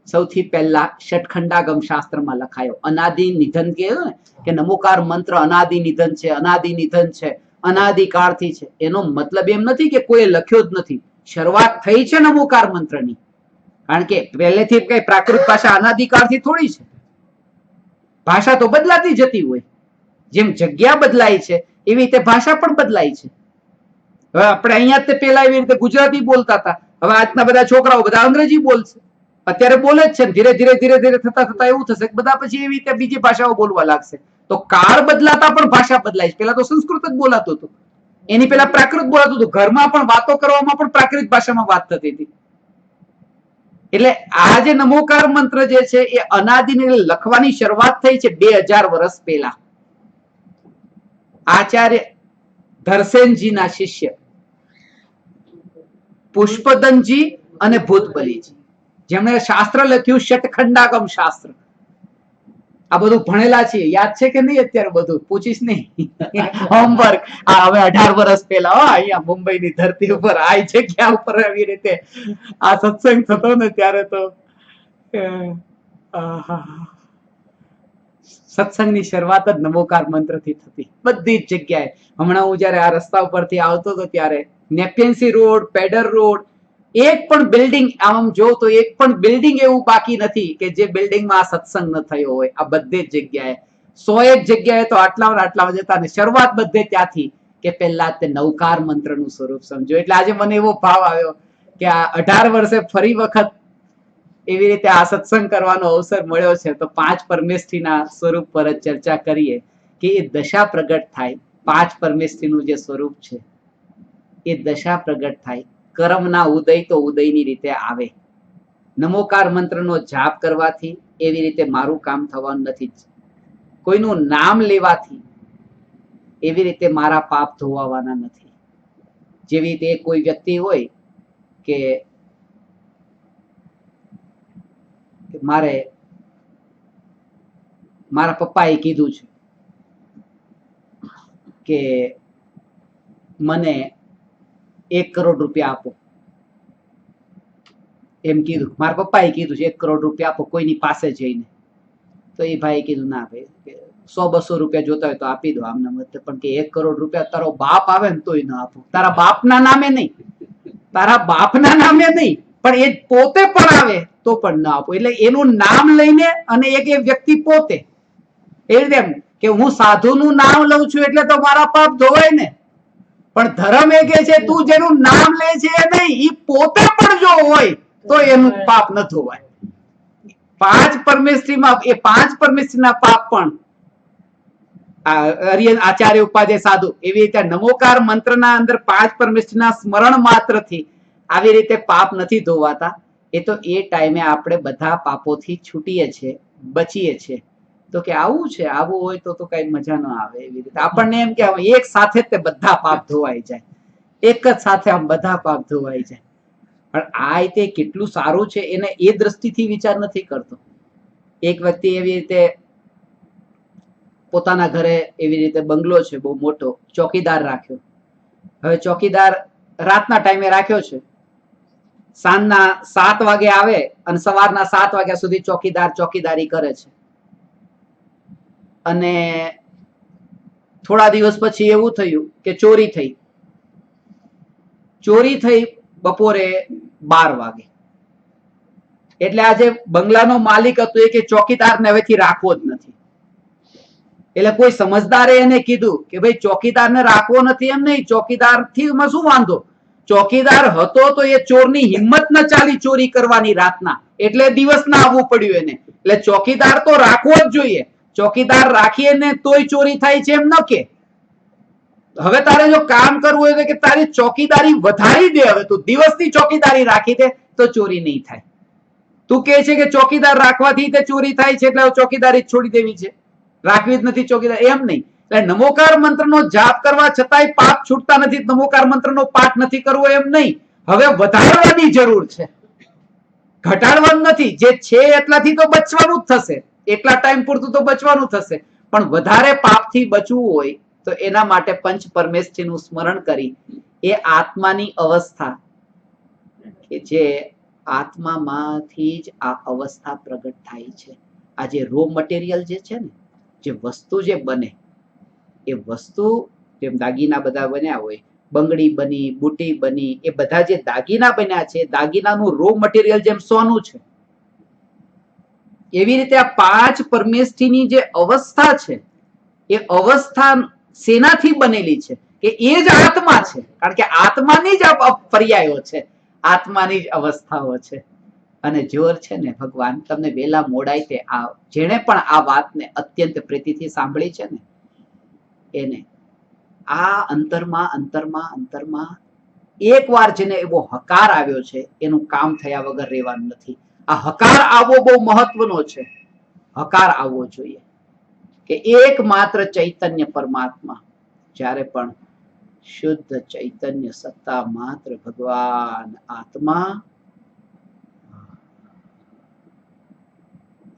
સૌથી પહેલા ષટખંડાગમ શાસ્ત્રમાં લખાયો. અનાદિ નિધન કે નમોકાર મંત્ર અનાદિ નિધન છે, અનાદિ નિધન છે, અનાદિકાળથી છે. એનો મતલબ એમ નથી કે કોઈ લખ્યો જ નથી. શરૂઆત થઈ છે નમોકાર મંત્રની, કારણ કે પહેલેથી કઈ પ્રાકૃત ભાષા અનાદિકાળથી થોડી છે. ભાષા તો બદલાતી જતી હોય, જેમ જગ્યા બદલાય છે એવી રીતે ભાષા પણ બદલાય છે. હવે આપણે અહીંયા જ પેલા એવી રીતે ગુજરાતી બોલતા હતા, હવે આજના બધા છોકરાઓ બધા અંગ્રેજી બોલશે. અત્યારે બોલે જ છે, ધીરે ધીરે ધીરે ધીરે થતા એવું થશે કે બધા પછી એવી રીતે બીજી ભાષાઓ બોલવા લાગશે. તો કાળ બદલાતા પણ ભાષા બદલાય છે. પેલા તો સંસ્કૃત જ બોલાતું હતું, એની પેલા પ્રાકૃત બોલાતું હતું. ઘરમાં પણ વાતો કરવામાં પણ પ્રાકૃત ભાષામાં વાત થતી હતી. એટલે આ જે નમોકાર મંત્ર જે છે એ અનાદિને લખવાની શરૂઆત થઈ છે 2000 વર્ષ પહેલા. આચાર્ય ધરસેનજીના શિષ્ય પુષ્પદનજી અને ભૂતબલીજી, જેમણે શાસ્ત્ર લખ્યું ષટખંડાગમ શાસ્ત્ર. આ બધું ભણેલા છીએ, યાદ છે કે નહીં? અત્યારે બધું પૂછીશ નહીં. હોમવર્ક આ હવે 18 વર્ષ પહેલા અહીંયા મુંબઈની ધરતી ઉપર આ જગ્યા ઉપર આવી રીતે આ સત્સંગ થતો ને ત્યારે તો સત્સંગની શરૂઆત જ નમોકાર મંત્રથી થતી બધી જ જગ્યાએ. હમણાં હું જયારે આ રસ્તા ઉપરથી આવતો હતો ત્યારે નેપેન્સી રોડ, પેડર રોડ, એક પણ બિલ્ડિંગ આમ જો તો એક પણ બિલ્ડિંગ એવું બાકી નથી કે જે બિલ્ડિંગમાં આ સત્સંગ ન થયો હોય. આ બધી જ જગ્યાએ 101 જગ્યાએ તો આટલામાં જતા ને શરૂઆત બધે ત્યાંથી કે પહેલા તે નવકાર મંત્રનું સ્વરૂપ સમજો. એટલે આજે મને એવો ભાવ આવ્યો કે આ 18 વર્ષે ફરી વખત એવી રીતે આ સત્સંગ કરવાનો અવસર મળ્યો છે તો 5 પરમેષ્ઠીના સ્વરૂપ પર જ ચર્ચા કરીએ કે એ દશા પ્રગટ થાય. 5 પરમેષ્ઠીનું જે સ્વરૂપ છે એ દશા પ્રગટ થાય. કર્મના ઉદય તો ઉદયની રીતે આવે. નમોકાર મંત્રનો જાપ કરવાથી એવી રીતે મારું કામ થવાનું નથી. કોઈનું નામ લેવાથી એવી રીતે મારા પાપ ધોવાવાના નથી. જેવી રીતે કોઈ વ્યક્તિ હોય કે મારા પપ્પાએ કીધું છે કે મને 1 કરોડ રૂપિયા આપો, એમ કીધું. મારા પપ્પાએ કીધું છે 1 કરોડ રૂપિયા આપો કોઈની પાસે જઈને. તો એ ભાઈ કીધું ના ભાઈ 100-200 રૂપિયા જોતા હોય તો આપી દો આમના મતે, પણ કે 1 કરોડ રૂપિયા તારો બાપ આવે ને તોય ના આપું. તારા બાપના નામે નહીં, તારા બાપના નામે નહીં, પણ એ પોતે પણ આવે તો પણ ના આપો. એટલે એનું નામ લઈને અને એક એ વ્યક્તિ પોતે એ રીતે કે હું સાધુનું નામ લઉં છું એટલે તો મારા પાપ ધોવાય ને. પણ ધર્મ એ કે છે તું જેનું નામ લે છે એ નહીં, એ પોતે પણ જો હોય તો એનું પાપ ન ધોવાય. 5 પરમેષ્ઠીમાં એ 5 પરમેષ્ઠીના પાપ પણ આચાર્ય ઉપાધ્યાય સાધુ એવી રીતે નમોકાર મંત્રના અંદર 5 પરમેષ્ઠીના સ્મરણ માત્રથી આવી રીતે પાપ નથી ધોવાતા. એ તો એ ટાઈમે આપણે બધા પાપોથી છૂટીએ છીએ, બચીએ છીએ. તો કે આવું છે, આવું હોય તો કઈ મજા ન આવે. એવી રીતે આપણને એમ કે એક સાથે તે બધા પાપ ધોવાઈ જાય, એક જ સાથે આમ બધા પાપ ધોવાઈ જાય. પણ આ રીતે કેટલું સારું છે એને એ દ્રષ્ટિથી વિચાર નથી કરતો. એક વ્યક્તિ એવી રીતે પોતાના ઘરે એવી રીતે બંગલો છે બહુ મોટો, ચોકીદાર રાખ્યો. હવે ચોકીદાર રાતના ટાઈમે રાખ્યો છે, સાંજના 7 વાગે આવે અને સવારના 7 વાગ્યા સુધી ચોકીદારી કરે છે. અને થોડા દિવસ પછી એવું થયું કે ચોરી થઈ બપોરે 12 વાગે. એટલે આજે બંગલાનો માલિક હતો એ કે ચોકીદારને હવેથી રાખવો જ નથી. એટલે કોઈ સમજદારે એને કીધું કે ભાઈ ચોકીદારને રાખવો નથી એમ નહીં, ચોકીદારથી શું વાંધો? ચોકીદાર હતો તો એ ચોરની હિંમત ન ચાલી ચોરી કરવાની રાતના, એટલે દિવસના આવવું પડ્યું એને. એટલે ચોકીદાર તો રાખવો જ જોઈએ. ચોકીદાર રાખીએ ને તોય ચોરી થાય છે એમ ન કે. હવે તારે જો કામ કરવું હોય કે તારી ચોકીદારી વધારી દે, હવે તું દિવસની ચોકીદારી રાખી દે તો ચોરી નહીં થાય. તું કહે છે કે ચોકીદાર રાખવાથી તે ચોરી થાય છે એટલે ચોકીદારી છોડી દેવી છે, રાખવી જ નથી ચોકીદાર, એમ નહીં. એટલે નમોકાર મંત્રનો જાપ કરવા છતાંય પાપ છૂટતા નથી, નમોકાર મંત્રનો પાઠ નથી કરવો એમ નહીં. હવે વધારવાની જરૂર છે, ઘટાડવાનું નથી. જે છે એટલાથી તો બચવાનું જ થશે, એટલા ટાઈમ પૂરતું તો બચવાનું થશે. પણ વધારે પાપથી બચવું હોય તો એના માટે 5 પરમેષ્ઠીનું સ્મરણ કરી એ આત્માની અવસ્થા કે જે આત્મામાંથી જ આ અવસ્થા પ્રગટ થાય છે. આ જે રો મટીરિયલ જે છે ને, જે વસ્તુ જે બને, એ વસ્તુ જેમ દાગીના બધા બન્યા હોય, બંગડી બની, બુટી બની, એ બધા જે દાગીના બન્યા છે, દાગીનાનું રો મટીરિયલ જેમ સોનું છે, એવી રીતે આ 5 પરમેષ્ઠીની જે અવસ્થા છે એ અવસ્થા શેનાથી બનેલી છે કે એ જ આત્મા છે. કારણ કે આત્માની જ પર્યાયો છે, આત્માની જ અવસ્થાઓ છે. અને જોર છે ને ભગવાન તમને વેલા મોડાય તે આ જેણે પણ આ વાતને અત્યંત પ્રીતિથી સાંભળી છે ને એને આ અંતરમાં એકવાર જેને એવો હકાર આવ્યો છે એનું કામ થયા વગર રહેવાનું નથી. આ હકાર આવવો બહુ મહત્વનો છે. હકાર આવવો જોઈએ કે એકમાત્ર ચૈતન્ય પરમાત્મા, જ્યારે પણ શુદ્ધ ચૈતન્ય સત્તા માત્ર ભગવાન આત્મા,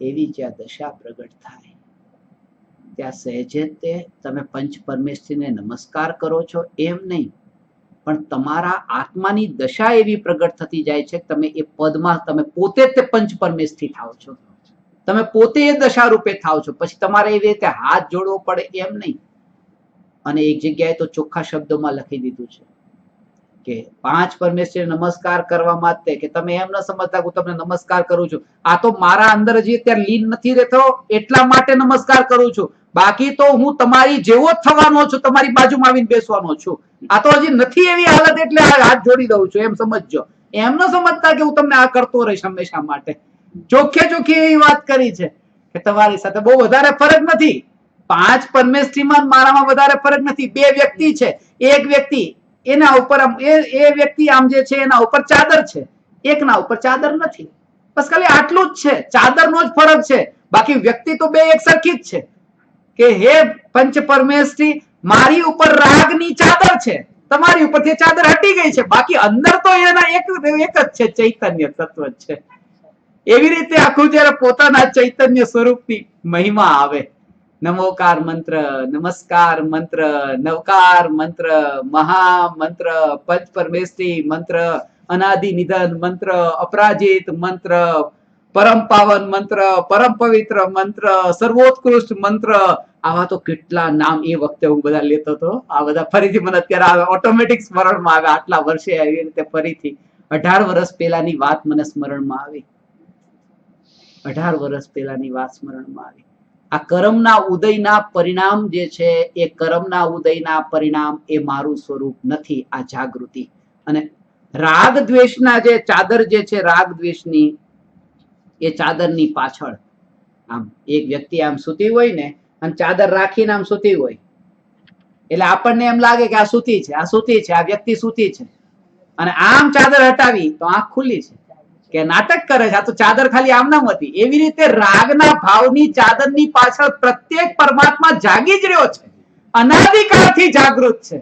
એવી જ્યાં દશા પ્રગટ થાય ત્યાં સહેજે તે તમે પંચ પરમેશ્વરીને નમસ્કાર કરો છો એમ નહીં, પણ તમારા આત્માની દશા એવી પ્રગટ થતી જાય છે, તમે એ પદમાં તમે પોતે તે પંચ પરમેશ્વરી થાવ છો, તમે પોતે એ દશા રૂપે થાવ છો. પછી તમારે એવી રીતે હાથ જોડવો પડે એમ નહીં. અને એક જગ્યાએ તો ચોખ્ખા શબ્દોમાં લખી દીધું છે કે પાંચ પરમેશ્વર નમસ્કાર કરવા માટે, કે તમે એમ ન સમજતા હું તમને નમસ્કાર કરું છું, આ તો મારા અંદર હજી અત્યારે લીન નથી રહેતો એટલા માટે નમસ્કાર કરું છું, બાકી તો હું તમારી જેવો જ થવાનો છું, તમારી બાજુમાં આવીને બેસવાનો છું. આ તો હજી નથી એવી હાલત એટલે હાથ જોડી દઉં છું, એમ સમજજો. એમ ન સમજતા કે હું તમને આ કરતો રહીશ હંમેશા માટે. ચોખ્ખે ચોખ્ખી એવી વાત કરી છે કે તમારી સાથે બહુ વધારે ફરક નથી. પાંચ પરમેશ્વરીમાં મારામાં વધારે ફરક નથી. બે વ્યક્તિ છે, એક વ્યક્તિ એના ઉપર એ વ્યક્તિ આમ જે છે એના ઉપર ચાદર છે, એકના ઉપર ચાદર નથી. બસ ખાલી આટલું જ છે, ચાદરનો જ ફરક છે. બાકી વ્યક્તિ તો બે એક સરખી જ છે. કે હે પંચ પરમેશ્વરી, મારી ઉપર રાગની ચાદર છે, તમારી ઉપરથી ચાદર હટી ગઈ છે, બાકી અંદર તો એના એક જ છે, ચૈતન્ય તત્વ જ છે. એવી રીતે આખું જયારે પોતાના ચૈતન્ય સ્વરૂપની મહિમા આવે, નમોકાર મંત્ર, નમસ્કાર મંત્ર, નવકાર મંત્ર, મહામંત્ર, પંચ પરમેશ્વરી મંત્ર, અનાદિ નિધન મંત્ર, અપરાજિત મંત્ર, પરમ પાવન મંત્ર, પરમ પવિત્ર મંત્ર, સર્વોત્કૃષ્ટ મંત્ર, આવા તો કેટલા નામ એ વખતે હું બધા લેતો હતો. આ બધા ફરીથી મને અત્યારે ઓટોમેટિક સ્મરણમાં આવે. આટલા વર્ષે આવી રીતે ફરીથી 18 વર્ષ પહેલાની વાત મને સ્મરણમાં આવી. 18 વર્ષ પહેલાની વાત સ્મરણમાં આવી. આ કર્મના ઉદયના પરિણામ જે છે, એ કર્મના ઉદયના પરિણામ એ મારું સ્વરૂપ નથી, આ જાગૃતિ. અને રાગ દ્વેષના જે ચાદર જે છે, રાગ દ્વેષની એ ચાદરની પાછળ આમ એક વ્યક્તિ આમ સૂતી હોય ને, અને ચાદર રાખીને આમ સૂતી હોય, એટલે આપણને એમ લાગે કે આ સૂતી છે, આ સૂતી છે, આ વ્યક્તિ સૂતી છે. અને આમ ચાદર હટાવી તો આંખ ખુલ્લી છે, કે નાટક કરે છે, આ તો ચાદર ખાલી આમ નામ હતી. એવી રીતે રાગના ભાવની ચાદરની પાછળ પ્રત્યેક પરમાત્મા જાગી જ રહ્યો છે, અનાદિકાળથી જાગૃત છે,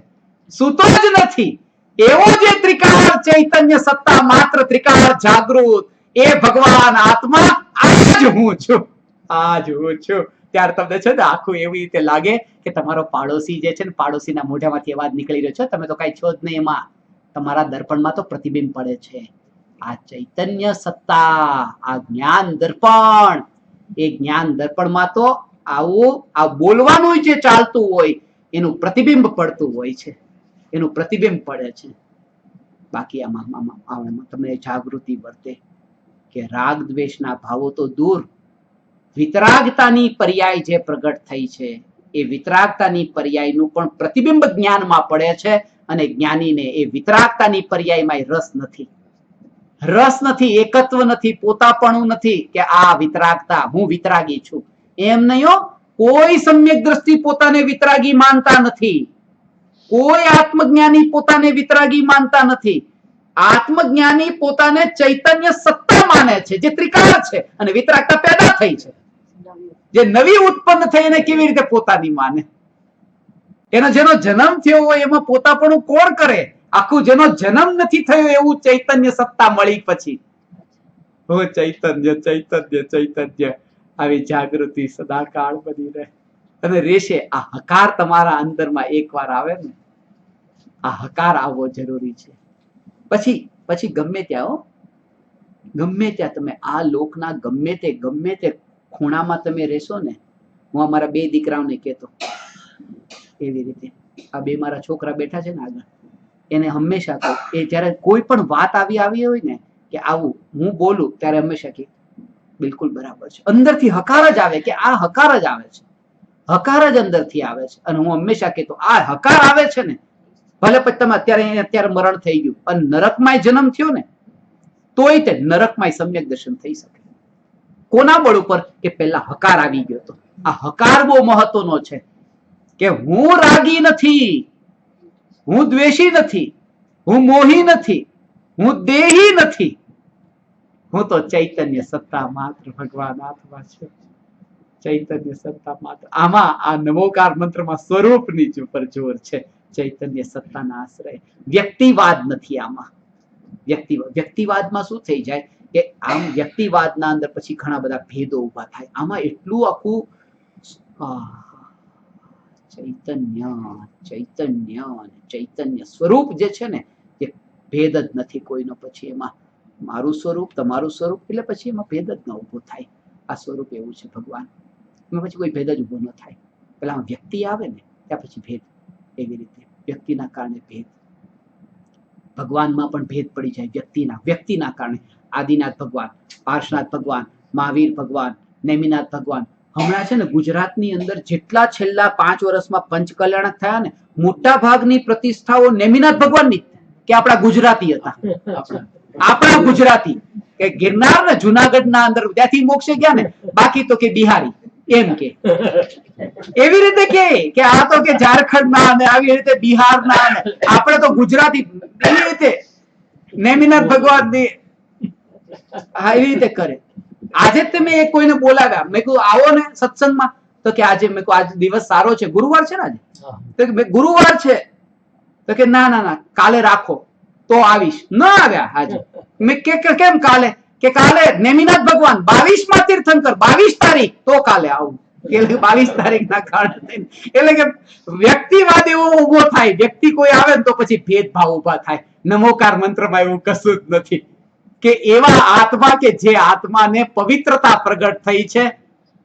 સૂતો જ નથી. એવો જે ત્રિકાળ ચૈતન્ય સત્તા માત્ર ત્રિકાળ જાગૃત, એ ભગવાન આત્મા આજ હું છું, આજ હું છું. ત્યારે તમને છે ને આખું એવી રીતે લાગે કે તમારો પાડોશી જે છે ને, પાડોશીના મોઢામાંથી અવાજ નીકળી રહ્યો છે, તમે તો કઈ છો જ નહીં એમાં, તમારા દર્પણમાં તો પ્રતિબિંબ પડે છે. આ ચૈતન્ય સત્તા, આ જ્ઞાન દર્પણ, એ જ્ઞાન દર્પણમાં તો આવું આ બોલવાનું જે ચાલતું હોય એનું પ્રતિબિંબ પડતું હોય છે, એનું પ્રતિબિંબ પડે છે. બાકી આમાં તમને જાગૃતિ વર્તે કે રાગ દ્વેષના ભાવો તો દૂર, વિતરાગતાની પર્યાય જે પ્રગટ થઈ છે, એ વિતરાગતાની પર્યાયનું પણ પ્રતિબિંબ જ્ઞાનમાં પડે છે. અને જ્ઞાનીને એ વિતરાગતાની પર્યાયમાં રસ નથી, રસ નથી, એકત્વ નથી, પોતાપણું નથી કે આ વિતરાગતા, હું વિતરાગી છું, એમ નહીં હો. કોઈ સમ્યક દ્રષ્ટિ પોતાને વિતરાગી માનતા નથી, કોઈ આત્મજ્ઞાની પોતાને વિતરાગી માનતા નથી. આત્મજ્ઞાની પોતાને ચૈતન્ય સત્તા માને છે, જે ત્રિકાળ છે, અને વિતરાગતા પેદા થઈ છે, જે નવી ઉત્પન્ન થઈ, એને કેવી રીતે પોતાની માને? એનો જેનો જન્મ થયો હોય એમાં પોતાપણું કોણ કરે? આખું જેનો જન્મ નથી થયો એવું ચૈતન્ય સત્તા મળી પછી, હો ચૈતન્ય ચૈતન્ય ચૈતન્ય. આવી જાગૃતિ સદાકાળ બની રહે અને રહેશે. આ હકાર તમારા અંદરમાં એકવાર આવે ને, આ હકાર આવવો જરૂરી છે. પછી ગમે ત્યાં ગમે ત્યાં તમે આ લોકના ગમે તે ખૂણામાં તમે રહેશો ને. હું અમારા 2 દીકરાઓને કહેતો, એવી રીતે આ 2 મારા છોકરા બેઠા છે ને આગળ, એને હંમેશા કહું, એ જયારે કોઈ પણ વાત આવી હોય ને કે આવું હું બોલું, ત્યારે હંમેશા કે બિલકુલ બરાબર છે. અંદરથી હકાર જ આવે કે આ હકાર જ આવે છે, હકાર જ અંદરથી આવે છે. અને હું હંમેશા કહેતો, આ હકાર આવે છે ને, ભલે પછી તમે અત્યારે મરણ થઈ ગયું અને નરકમાં જન્મ થયો ને, તોય તે નરકમાં સમ્યક દર્શન થઈ શકે. કોના બળ ઉપર? કે પેલા હકાર આવી ગયો હતો. આ હકાર બહુ મહત્વનો છે કે હું રાગી નથી, હું દ્વેષી નથી, હું મોહી નથી, હું દેહી નથી, હું તો ચૈતન્ય સત્તા માત્ર ભગવાન આત્મા છે, ચૈતન્ય સત્તા માત્ર. આમાં આ નમોકાર મંત્રમાં સ્વરૂપની જ ઉપર જોર છે, ચૈતન્ય સત્તાના આશ્રય. વ્યક્તિવાદ નથી આમાં. વ્યક્તિવાદમાં શું થઈ જાય કે આમ વ્યક્તિવાદના અંદર પછી ઘણા બધા ભેદો ઉભા થાય. આમાં એટલું આખું ચૈતન્ય ચૈતન્ય ચૈતન્ય સ્વરૂપ જે છે ને એ ભેદ જ નથી કોઈનો. પછી એમાં મારું સ્વરૂપ તમારું સ્વરૂપ એટલે પછી એમાં ભેદ જ ન ઉભો થાય. આ સ્વરૂપ એવું છે ભગવાન, એમાં પછી કોઈ ભેદ જ ઉભો ન થાય. પેલા વ્યક્તિ આવે ને ત્યાં પછી ભેદ. એવી રીતે વ્યક્તિના કારણે ભેદ, ભગવાનમાં પણ ભેદ પડી જાય વ્યક્તિના કારણે. આદિનાથ ભગવાન, પાર્શનાથ ભગવાન, મહાવીર ભગવાન, નેમિનાથ ભગવાન. હમણાં છે ને ગુજરાતની અંદર જેટલા છેલ્લા 5 વર્ષમાં પંચકલ્યાણક થયા ને, મોટા ભાગની પ્રતિષ્ઠાઓ નેમિનાથ ભગવાનની કે આપણા ગુજરાતી હતા. આપણા ગુજરાતી કે ગિરનાર ને જુનાગઢના અંદર ત્યાંથી મોક્ષે ગયા ને, બાકી તો કે બિહારી એમ કે એવી રીતે કે આ તો કે ઝારખંડના અને આવી રીતે બિહારના ને આપણે તો ગુજરાતી એવી રીતે નેમિનાથ ભગવાનની એવી રીતે કરે. આજે તમે એક કોઈને બોલાવ્યા, મેં કીધું આવો ને સત્સંગમાં, તો કે આજે મેં કહ્યું આજ દિવસ સારો છે, ગુરુવાર છે ને આજે, તો કે ગુરુવાર છે, તો કે ના ના ના કાલે રાખો તો આવીશ. ન આવ્યા આજે. મેં કેમ કાલે? કે કાલે નેમિનાથ ભગવાન 22માં તીર્થંકર 22 તારીખ, તો કાલે આવું. 22 તારીખના કારણે એટલે કે વ્યક્તિવાદ એવો ઉભો થાય, વ્યક્તિ કોઈ આવે ને તો પછી ભેદભાવ ઉભા થાય. નમોકાર મંત્રમાં એવું કશું જ નથી કે એવા આત્મા કે જે આત્માને પવિત્રતા પ્રગટ થઈ છે,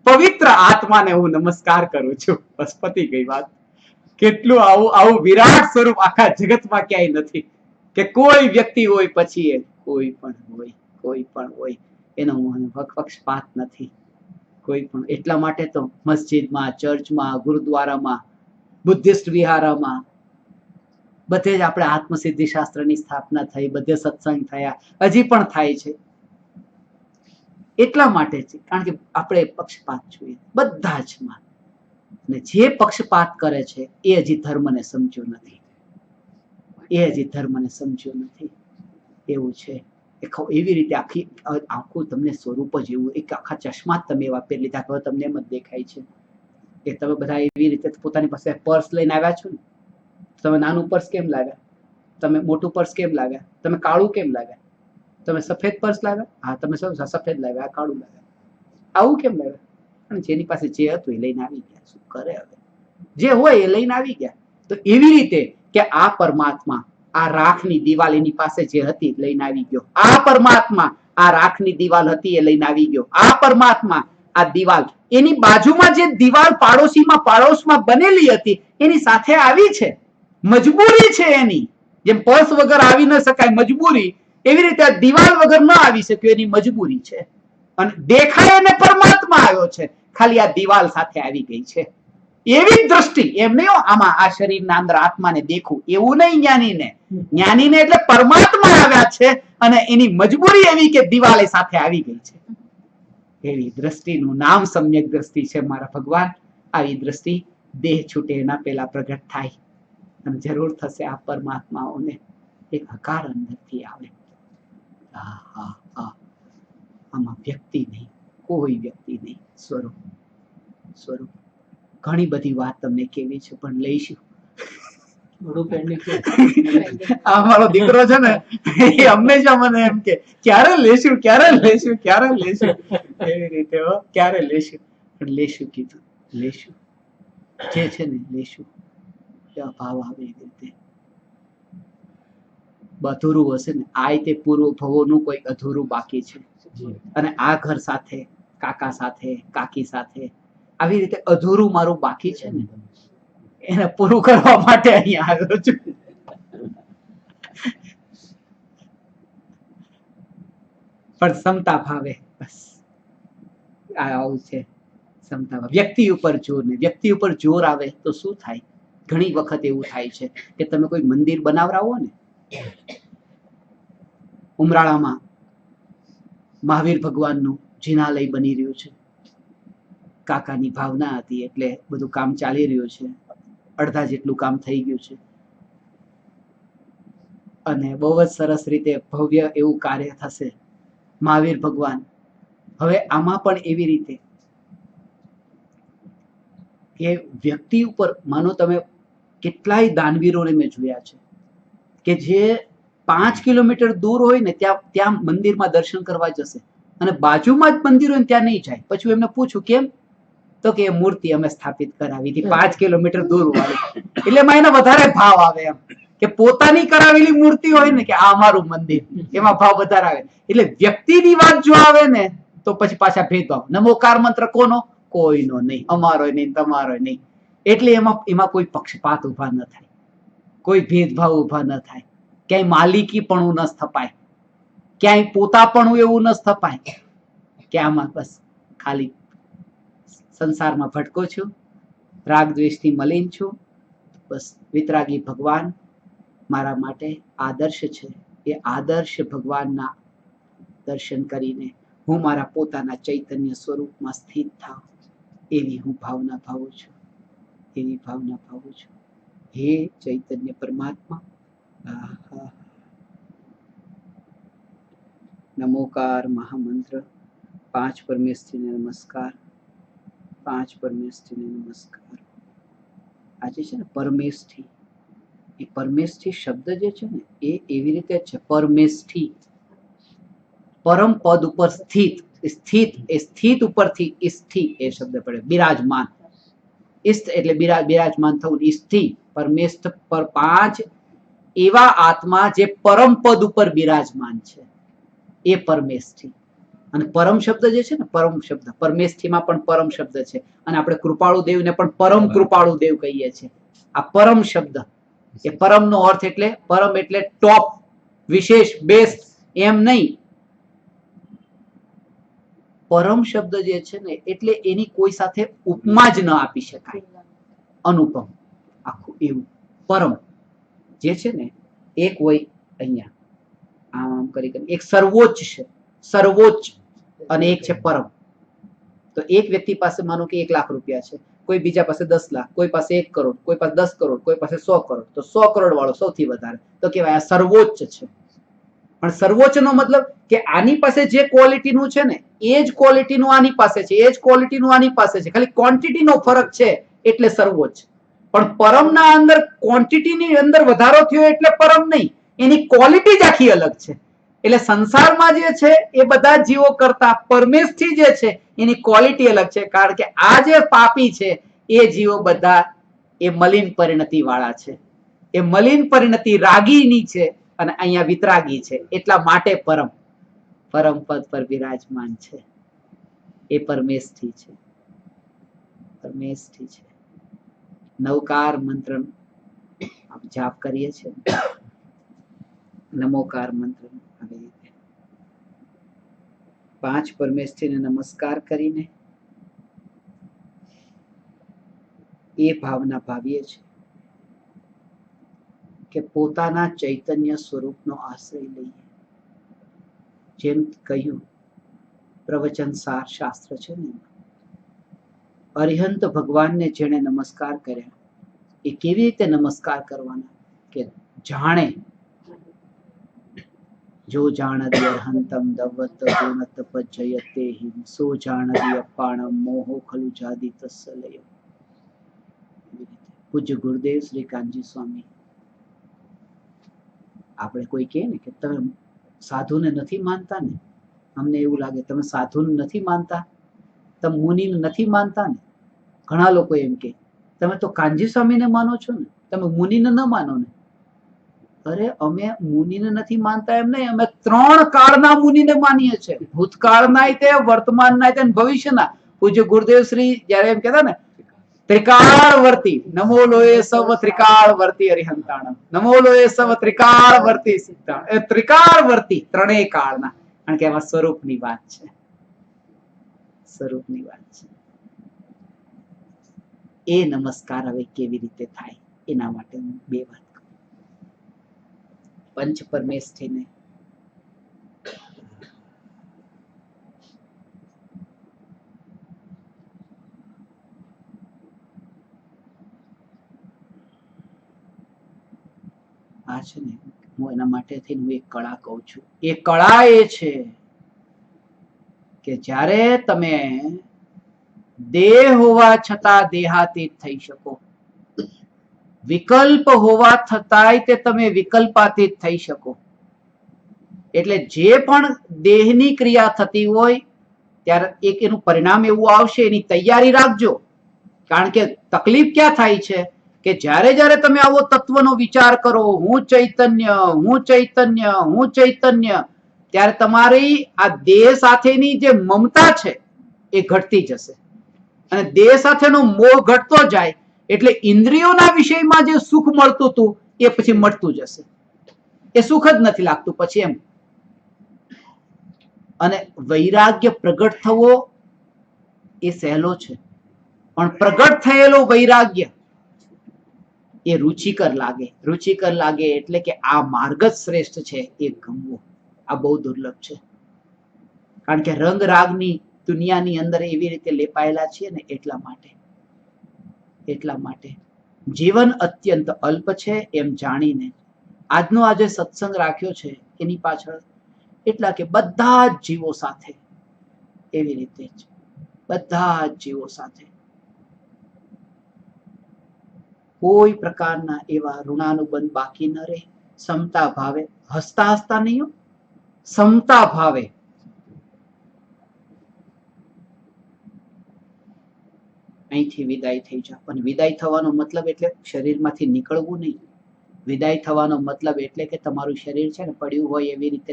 પવિત્ર આત્માને હું નમસ્કાર કરું છું. બસ પતી ગઈ વાત. કેટલું આવું વિરાટ સ્વરૂપ આખા જગતમાં ક્યાંય નથી કે કોઈ વ્યક્તિ હોય પછી એ કોઈ પણ હોય એનો પક્ષપાત નથી કોઈ પણ. એટલા માટે તો મસ્જિદમાં, ચર્ચમાં, ગુરુદ્વારામાં, બુદ્ધિસ્ટ વિહારમાં બધે જ આપણે આત્મસિદ્ધિ શાસ્ત્રની સ્થાપના થઈ, બધે સત્સંગ થયા, હજી પણ થાય છે. એટલા માટે છે કારણ કે આપણે પક્ષપાત જોઈએ બધા જ માં. ને જે પક્ષપાત કરે છે એ હજી ધર્મને સમજ્યો નથી, એવું છે. એવી રીતે આખું તમને સ્વરૂપ જ એવું, એક આખા ચશ્મા તમે એવા પહેરી લીધા કે તમને એમ જ દેખાય છે કે તમે બધા એવી રીતે પોતાની પાસે પર્સ લઈને આવ્યા છો ને, તમે નાનું પર્સ કેમ લાવ્યા, તમે મોટું પર્સ કેમ લાવ્યા, તમે કાળું કેમ લાવ્યા, તમે સફેદ પર્સ લાવ્યા, હા તમે સફેદ લાવ્યા, કાળું લાવ્યા, આવું કેમ લાવ્યા? પણ જેની પાસે જે હતું એ લઈને આવી ગયા. શું કરે હવે? જે હોય એ લઈને આવી ગયા. તો એવી રીતે કે આ પરમાત્મા આ રાખની દિવાલ એની પાસે જે હતી લઈને આવી ગયો. આ પરમાત્મા આ રાખની દિવાલ હતી એ લઈને આવી ગયો. આ પરમાત્મા આ દિવાલ એની બાજુમાં જે દિવાલ પાડોશમાં બનેલી હતી એની સાથે આવી છે. મજબૂરી છે એની. જેમ પર્સ વગર આવી ન શકાય, મજબૂરી, એવી રીતે આ દિવાલ વગર ન આવી શક્યો, એની મજબૂરી છે. અને દેખાય એને પરમાત્મા આવ્યો છે, ખાલી આ દિવાલ સાથે આવી ગઈ છે. એવી દ્રષ્ટિ. એમ નહીં આમાં આ શરીરના અંદર આત્માને દેખું, એવું નહીં. જ્ઞાનીને એટલે પરમાત્મા આવ્યા છે અને એની મજબૂરી એવી કે દિવાલે સાથે આવી ગઈ છે. એવી દ્રષ્ટિનું નામ સમ્યક દ્રષ્ટિ છે મારા ભગવાન. આવી દ્રષ્ટિ દેહ છૂટે એના પહેલા પ્રગટ થાય અને જરૂર થશે આ પરમાત્માઓને એક હકાર અંદરથી આવે. આમાં વ્યક્તિ નહીં, કોઈ વ્યક્તિ નહીં, સ્વરૂપ. ઘણી બધી વાત તમને કેવી છે પણ લઈશું. મારો દીકરો છે ને એ હંમેશા મને એમ કે ક્યારે લેશું એવી રીતે ક્યારે લેશું. પણ લેશું કીધું, લેશું જે છે ને લેશું. ભાવ આવે એવી રીતે અધૂરું હશે ને આ તે પૂર્વ ભવોનું કોઈ અધૂરું બાકી છે. અને આ ઘર સાથે, કાકા સાથે, કાકી સાથે આવી રીતે અધૂરું મારું બાકી છે ને, એને પૂરું કરવા માટે અહીંયા આવ્યો છું. પણ ક્ષમતા ભાવે બસ આવું છે. ક્ષમતા ભાવે. વ્યક્તિ ઉપર જોર આવે તો શું થાય? ઘણી વખત એવું થાય છે કે તમે કોઈ મંદિર બનાવરાવો ને, ઉમરાળામાં મહાવીર ભગવાનનું જિનાલય બની રહ્યું છે. કાકાની ભાવના હતી એટલે બધું કામ ચાલી રહ્યું છે. અડધા જેટલું કામ થઈ ગયું છે અને બહુ જ સરસ રીતે ભવ્ય એવું કાર્ય થશે. મહાવીર ભગવાન હવે આમાં પણ એવી રીતે કે વ્યક્તિ ઉપર માનો તમે કેટલાય દાનવીરોને મેં જોયા છે કે જે 5 કિલોમીટર દૂર હોય ને ત્યાં મંદિરમાં દર્શન કરવા જશે અને બાજુમાં જ મંદિર હોય ને ત્યાં નહીં જાય. પછી એમને પૂછું કેમ? તો કે એ મૂર્તિ અમે સ્થાપિત કરાવી હતી 5 કિલોમીટર દૂર વાળી. એટલે એમાં એને વધારે ભાવ આવે એમ કે પોતાની કરાવેલી મૂર્તિ હોય ને કે આ અમારું મંદિર, એમાં ભાવ વધારે આવે. એટલે વ્યક્તિની વાત જો આવે ને તો પછી પાછા ભેદભાવ. નમોકાર મંત્ર કોનો? કોઈનો નહીં, અમારો નહીં, તમારો નહીં. એટલે એમાં કોઈ પક્ષપાત ઉભા ન થાય, કોઈ ભેદભાવ ઉભા ન થાય, ક્યાંય માલિકી પણ ન સ્થપાય, ક્યાંય પોતા પણ એવું ન સ્થપાય કે આમાં બસ ખાલી સંસારમાં ભટકો છું, રાગ દ્વેષથી મલિન છું, બસ વિતરાગી ભગવાન મારા માટે આદર્શ છે. એ આદર્શ ભગવાનના દર્શન કરીને હું મારા પોતાના ચૈતન્ય સ્વરૂપમાં સ્થિત થાઉં, એવી હું ભાવના ભાવું છું, એવી ભાવના ભાવું છું. હે ચૈતન્ય પરમાત્મા, નમોકાર મહામંત્ર. 5 પરમેશ્વરીને નમસ્કાર, 5 પરમેશ્વરીને નમસ્કાર. આજે છે ને પરમેષ્ઠી, એ પરમેષ્ઠી શબ્દ જે છે ને એ એવી રીતે છે, પરમેષ્ઠી પરમ પદ ઉપર સ્થિત, સ્થિત એ સ્થિત ઉપરથી ઈષ્ઠી એ શબ્દ પડે, બિરાજમાન. ઈષ્ઠ એટલે બિરાજમાન થવું, ઈષ્ઠી પરમેષ્ઠ પર 5 એવા આત્મા જે પરમ પદ ઉપર બિરાજમાન છે એ પરમેષ્ઠી. અને પરમ શબ્દ જે છે ને, પરમ શબ્દ પરમેષ્ઠીમાં પણ પરમ શબ્દ છે. અને આપણે કૃપાળુ દેવને પણ પરમ કૃપાળુ દેવ કહીએ છીએ. આ પરમ શબ્દ, એ પરમ નો અર્થ એટલે પરમ એટલે ટોપ, વિશેષ, બેસ્ટ એમ નહીં. પરમ શબ્દ જે છે ને એટલે એની કોઈ સાથે ઉપમા જ ન આપી શકાય, અનુપમ. આખું એવું પરમ જે છે ને, એક હોય અહીંયા આમ કરી એક સર્વોચ્ચ છે, સર્વોચ્ચ, અને એક છે પરમ. તો એક વ્યક્તિ પાસે માનો કે 1 લાખ રૂપિયા છે, કોઈ બીજા પાસે 10 લાખ, કોઈ પાસે 1 કરોડ, કોઈ પાસે 10 કરોડ, કોઈ પાસે 100 કરોડ. તો 100 કરોડ વાળો સૌથી વધારે, તો કહેવાય આ સર્વોચ્ચ છે. પણ સર્વોચ્ચ નો મતલબ કે આની પાસે જે ક્વોલિટીનું છે ને એ જ ક્વોલિટીનું આની પાસે છે, એ જ ક્વોલિટીનું આની પાસે છે, ખાલી ક્વોન્ટિટીનો ફરક છે એટલે સર્વોચ્ચ. પણ પરમના અંદર ક્વોન્ટિટીની અંદર વધારો થયો એટલે પરમ નહીં, એની ક્વોલિટી જ આખી અલગ છે. એટલે સંસારમાં જે છે એ બધા જીવો કરતા પરમેષ્ઠી જે છે એની ક્વોલિટી અલગ છે. કારણ કે આ જે પાપી છે એ જીવો બધા એ મલિન પરિણતિ વાળા છે, એ મલિન પરિણતિ રાગીની છે, અને અહીંયા વિતરાગી છે. એટલા માટે પરમ પદ પર વિરાજમાન છે, એ પરમેષ્ઠી છે, પરમેષ્ઠી છે. નવકાર મંત્ર જાપ કરીએ છીએ, નમોકાર મંત્ર આવી રીતે 5 પરમેષ્ઠીને નમસ્કાર કરીને એ ભાવના ભાવીએ છીએ કે પોતાના ચૈતન્ય સ્વરૂપનો આશ્રય લઈએ. જેમ કહ્યું પ્રવચન સાર શાસ્ત્ર છે ને, અરિહંત ભગવાનને જેણે નમસ્કાર કર્યા એ કેવી રીતે નમસ્કાર કરવાના કે જાણે જો જાણદી અર્હંતમ દવત ગુણત પજ્જયતે હિમ સો જાણદી અપાણમ મોહો ખલુ જાદી તસ્સલય. પૂજ્ય ગુરુદેવ શ્રી કાનજી સ્વામી, આપણે કોઈ કહે ને કે તમે સાધુને નથી માનતા ને, અમને એવું લાગે તમે સાધુને નથી માનતા, તમે મુનિને નથી માનતા ને. ઘણા લોકો એમ કે તમે તો કાનજી સ્વામીને માનો છો ને, તમે મુનિને ન માનો ને. અરે અમે મુનિને નથી માનતા એમ નહીં, અમે 3 કાળના મુનિને માનીએ છીએ, ભૂતકાળના તે, વર્તમાનના તે, ભવિષ્યના. પૂજ્ય ગુરુદેવ શ્રી જયારે એમ કહેતા ને ત્રિકાળવર્તી, નમો લોએ સવ ત્રિકાળવર્તી અરિહંતાણમ, નમો લોએ સવ ત્રિકાળવર્તી સિદ્ધાણ, એ ત્રિકાળવર્તી 3 કાળના. કારણ કે એમાં સ્વરૂપની વાત છે, સ્વરૂપની વાત છે. એ નમસ્કાર હવે કેવી રીતે થાય એના માટે હું 2 વાત કરું. પંચ પરમેષ્ઠીને આ છે ને, હું એના માટેથી હું એક કળા કહું છું. એ કળા એ છે કે જ્યારે તમે દેહ હોવા છતાં દેહાતીત થઈ શકો, વિકલ્પ હોવા છતાંય તે તમે વિકલ્પાતીત થઈ શકો. એટલે જે પણ દેહની ક્રિયા થતી હોય ત્યારે એક એનું પરિણામ એવું આવશે, એની તૈયારી રાખજો. કારણ કે તકલીફ ક્યાં થાય છે કે જ્યારે જ્યારે તમે આવો તત્વનો વિચાર કરો, હું ચૈતન્ય, હું ચૈતન્ય, હું ચૈતન્ય, ત્યારે તમારી આ દેહ સાથેની જે મમતા છે એ ઘટતી જશે. અને દેહ સાથેનો મોહ ઘટતો જાય એટલે ઇન્દ્રિયોના વિષયમાં જે સુખ મળતું હતું એ પછી મળતું જશે. એ સુખ જ નથી લાગતું પછી એમ. અને વૈરાગ્ય પ્રગટ થવો એ સહેલો છે, પણ પ્રગટ થયેલો વૈરાગ્ય એ રુચિકર લાગે. રુચિકર લાગે એટલે કે આ માર્ગ જ શ્રેષ્ઠ છે એ ગમવો, આ બહુ દુર્લભ છે. કારણ કે રંગ રાગની દુનિયાની અંદર એવી રીતે લેપાયેલા છીએ ને એટલા માટે જીવન અત્યંત અલ્પ છે એમ જાણીને આજનો આજે સત્સંગ રાખ્યો છે એની પાછળ એટલા કે બધા જ જીવો સાથે એવી રીતે જ બધા જ જીવો સાથે કોઈ પ્રકારના એવા ઋણાનુબંધ બાકી ન રહે. સમતા ભાવે, હસતા હસતા નહીં, સમતા ભાવે. અહીંથી વિદાય થઈ જાવ. અને વિદાય થવાનો મતલબ એટલે શરીરમાંથી નીકળવું નહીં. વિદાય થવાનો મતલબ એટલે કે તમારું શરીર છે ને પડ્યું હોય એવી રીતે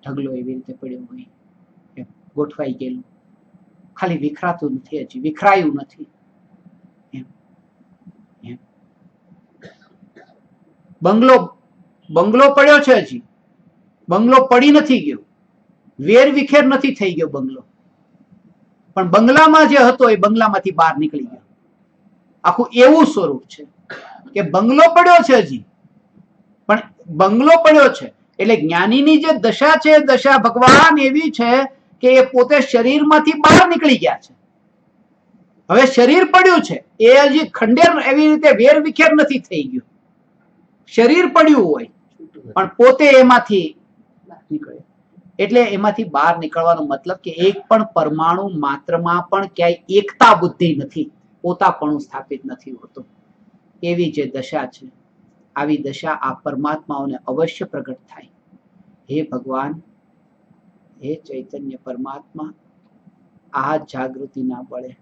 ઢગલો એવી રીતે પડ્યો હોય, ગોઠવાઈ ગયેલું, ખાલી વિખરાતું નથી, હજી વિખરાયું નથી. બંગલો પડ્યો છે, હજી બંગલો પડી નથી ગયો, વેર વિખેર નથી થઈ ગયો બંગલો, પણ બંગલામાં જે હતો એ બંગલામાંથી બહાર નીકળી ગયો. આખું એવું સ્વરૂપ છે કે બંગલો પડ્યો છે હજી, પણ બંગલો પડ્યો છે એટલે જ્ઞાનીની જે દશા છે, દશા ભગવાન એવી છે કે એ પોતે શરીરમાંથી બહાર નીકળી ગયા છે. હવે શરીર પડ્યું છે એ હજી ખંડેર એવી રીતે વેર વિખેર નથી થઈ ગયું. શરીર પડ્યું હોય પણ પોતે એમાંથી નીકળે. એટલે એમાંથી બહાર નીકળવાનો મતલબ કે એક પણ પરમાણુ માત્રમાં પણ ક્યાંય એકતા બુદ્ધિ નથી, પોતાપણું સ્થાપિત નથી હોતું. એવી જે દશા છે, આવી દશા આ પરમાત્માઓને અવશ્ય પ્રગટ થાય. હે ભગવાન, હે ચૈતન્ય પરમાત્મા, આ જાગૃતિ ના બળે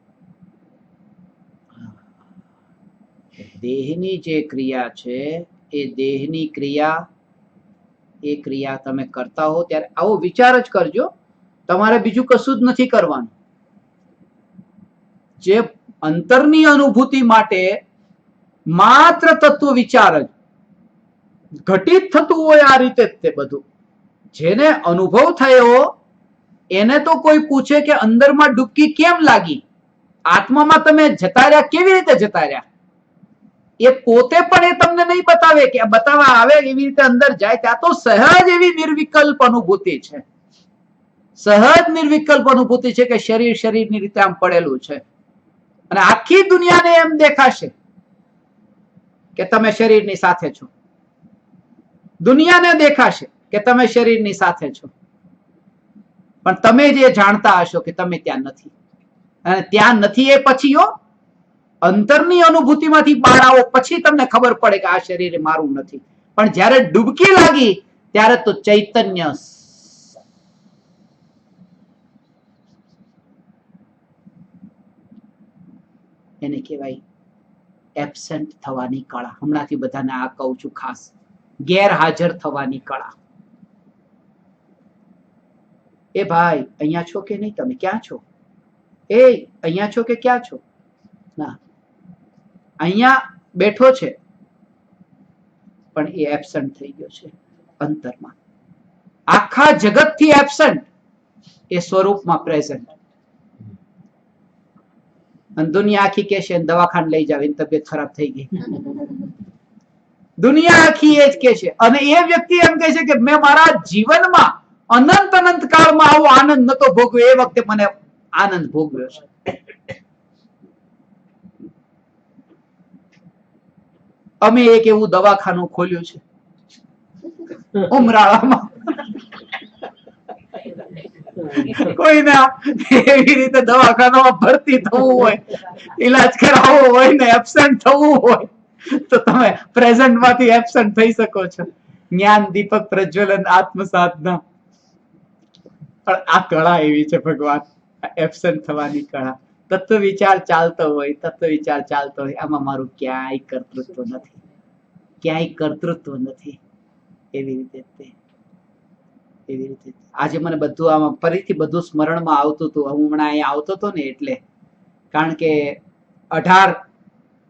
દેહની જે ક્રિયા છે એ દેહની ક્રિયા, એ ક્રિયા તમે કરતા હો ત્યારે આવો વિચાર જ કરજો. તમારે બીજું કશું જ નથી કરવાનું. જે અંતરની અનુભૂતિ માટે માત્ર તત્વ વિચાર જ ઘટિત થતું હોય આ રીતે જ તે બધું. જેને અનુભવ થયો એને તો કોઈ પૂછે કે અંદરમાં ડૂબકી કેમ લાગી, આત્મામાં તમે જતા રહ્યા, કેવી રીતે જતા રહ્યા, એ પોતે પણ એ તમને નહીં બતાવે કે બતાવવા આવે. એવી રીતે અંદર જાય ત્યાં તો સહજ એવી નિર્વિકલ્પ અનુભૂતિ છે. સહજ નિર્વિકલ્પ અનુભૂતિ છે કે શરીર શરીરની રીતે આમ પડેલું છે અને આખી દુનિયાને એમ દેખાશે કે તમે શરીરની સાથે છો. દુનિયાને દેખાશે કે તમે શરીરની સાથે છો, પણ તમે જે જાણતા હશો કે તમે ત્યાં નથી. અને ત્યાં નથી એ પછી અંતરની અનુભૂતિમાંથી બહાર આવો પછી તમને ખબર પડે કે આ શરીર મારું નથી. પણ જ્યારે ડૂબકી લાગી ત્યારે તો ચૈતન્ય, એને કહેવાય એબસેન્ટ થવાની કળા. હમણાંથી બધાને આ કહું છું ખાસ, ગેરહાજર થવાની કળા. એ ભાઈ અહીંયા છો કે નહીં, તમે ક્યાં છો? એ અહીંયા છો કે ક્યાં છો? ના, અહીંયા બેઠો છે પણ એ એબસન્ટ થઈ ગયો છે અંતરમાં. આખા જગતથી એબસન્ટ, એ સ્વરૂપમાં પ્રેઝન્ટ. અને દુનિયા આખી કહેશે દવાખાને લઈ જાવ, એની તબિયત ખરાબ થઈ ગઈ. દુનિયા આખી એ જ કહે છે. અને એ વ્યક્તિ એમ કહે છે કે મેં મારા જીવનમાં અનંત કાળમાં આવો આનંદ નતો ભોગવ્યો, એ વખતે મને આનંદ ભોગવ્યો છે. અમે એક એવું દવાખાનું ખોલ્યું છે ઉમરાળામાં. કોઈને એવી રીતે દવાખાનામાં ભરતી થવું હોય, ઈલાજ કરાવવો હોય ને એબસેન્ટ થવું હોય તો તમે પ્રેઝન્ટ માંથી એબસેન્ટ થઈ શકો છો. જ્ઞાન દીપક પ્રજ્વલન આત્મ સાધના. પણ આ કળા એવી છે ભગવાન, એબસેન્ટ થવાની કળા. તત્વ વિચાર ચાલતો હોય, આમાં મારું ક્યાંય કર્તૃત્વ નથી. એવી રીતે આજે મને બધું આમાં ફરીથી બધું સ્મરણમાં આવતું હતું. હું હમણાં અહીંયા આવતો હતો ને એટલે, કારણ કે 18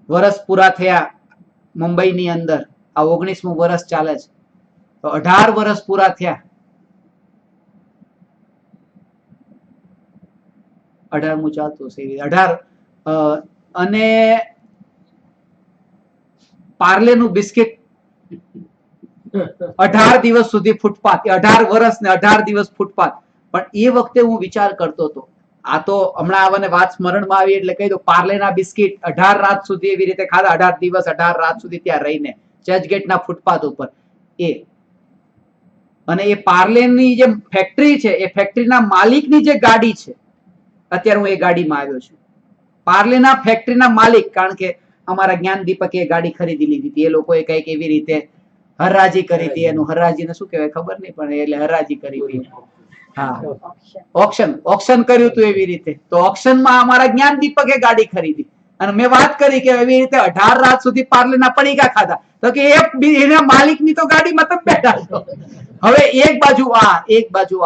વર્ષ પૂરા થયા મુંબઈની અંદર. આ 19મું વર્ષ ચાલે છે, તો 18 વર્ષ પૂરા થયા. 18મું ચાલતું હશે, 18 અને પાર્લેનું બિસ્કિટ 18 દિવસ સુધી ફૂટપાથ, 18 વર્ષ ને 18 દિવસ ફૂટપાથ. પણ એ વખતે હું વિચાર કરતો હતો, આ તો હમણાં મને વાત સ્મરણમાં આવી એટલે કહી દઉં, પાર્લેના બિસ્કિટ 18 રાત સુધી એવી રીતે ખાધા, 18 દિવસ 18 રાત સુધી ત્યાં રહીને ચર્ચગેટના ફૂટપાથ ઉપર. અને એ પાર્લેની જે ફેક્ટરી છે, એ ફેક્ટરીના માલિકની જે ગાડી છે, અત્યારે હું એ ગાડીમાં આવ્યો છું. પાર્લેના ફેક્ટરીના માલિક, કારણ કે અમારા જ્ઞાન દીપકે એ ગાડી ખરીદી લીધી હતી. એ લોકોએ કઈક એવી રીતે હરાજી કરી હતી. એનું હરાજીને શું કહેવાય ખબર નહીં, પણ એટલે હરાજી કરી હતી. હા, ઓક્શન કર્યું હતું એવી રીતે. તો ઓક્શનમાં અમારા જ્ઞાન દીપકે ગાડી ખરીદી. અને મેં વાત કરી કે એવી રીતે 18 રાત સુધી પાર્લેના પડીકા ખાધા. તો કે એના માલિકની તો ગાડીમાં તમે બેઠા છો. હવે એક બાજુ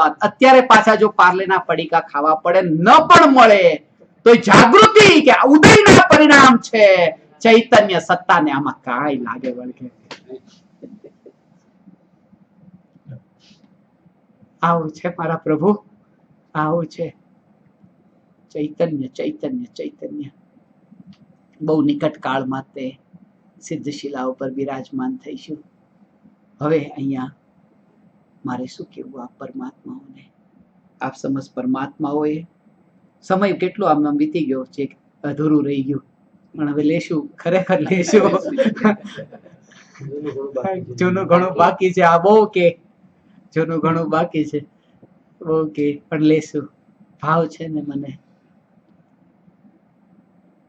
આ, અત્યારે પાછા જો પાર્લેના પડીકા ખાવા પડે, ન પણ મળે તો જાગૃતિ કે ઉદયના પરિણામ છે, ચૈતન્ય સત્તાને આમાં કાંઈ લાગે વળગે. આવું છે મારા પ્રભુ, આવું છે ચૈતન્ય. બહુ નિકટ કાળમાં તે સિદ્ધશિલા ઉપર બિરાજમાન થઈશું. હવે અહીંયા મારે શું કેવું આ પરમાત્માઓને, આપ સમજ પરમાત્માઓએ સમય કેટલો આમ વીતી ગયો છે, અધૂરું રહી ગયું, પણ હવે લેશું, ખરેખર લેશું. જૂનું ઘણું બાકી છે, આ બહુ કે જૂનું ઘણું બાકી છે, બહુ કે પણ લેશું. ભાવ છે ને મને.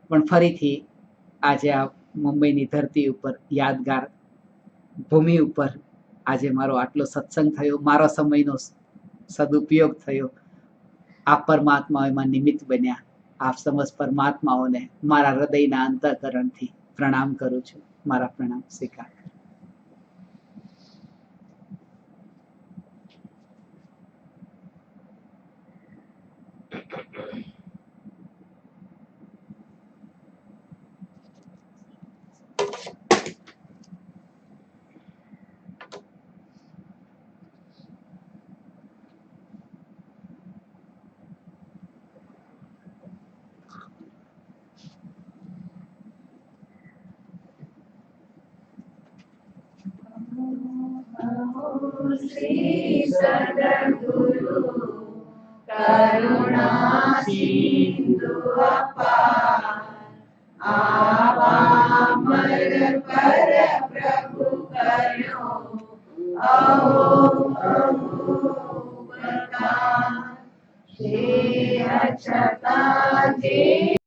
પણ ફરીથી આજે આ મુંબઈની ધરતી ઉપર, યાદગાર ભૂમિ ઉપર આજે મારો આટલો સત્સંગ થયો, મારા સમયનો સદુપયોગ થયો. આ પરમાત્મા એમાં નિમિત્ત બન્યા. આપ સમસ્ત પરમાત્માઓને મારા હૃદયના અંતઃકરણથી પ્રણામ કરું છું. મારા પ્રણામ સ્વીકાર. શ્રી સદગુરુ કરુણા સિંધુ અપાર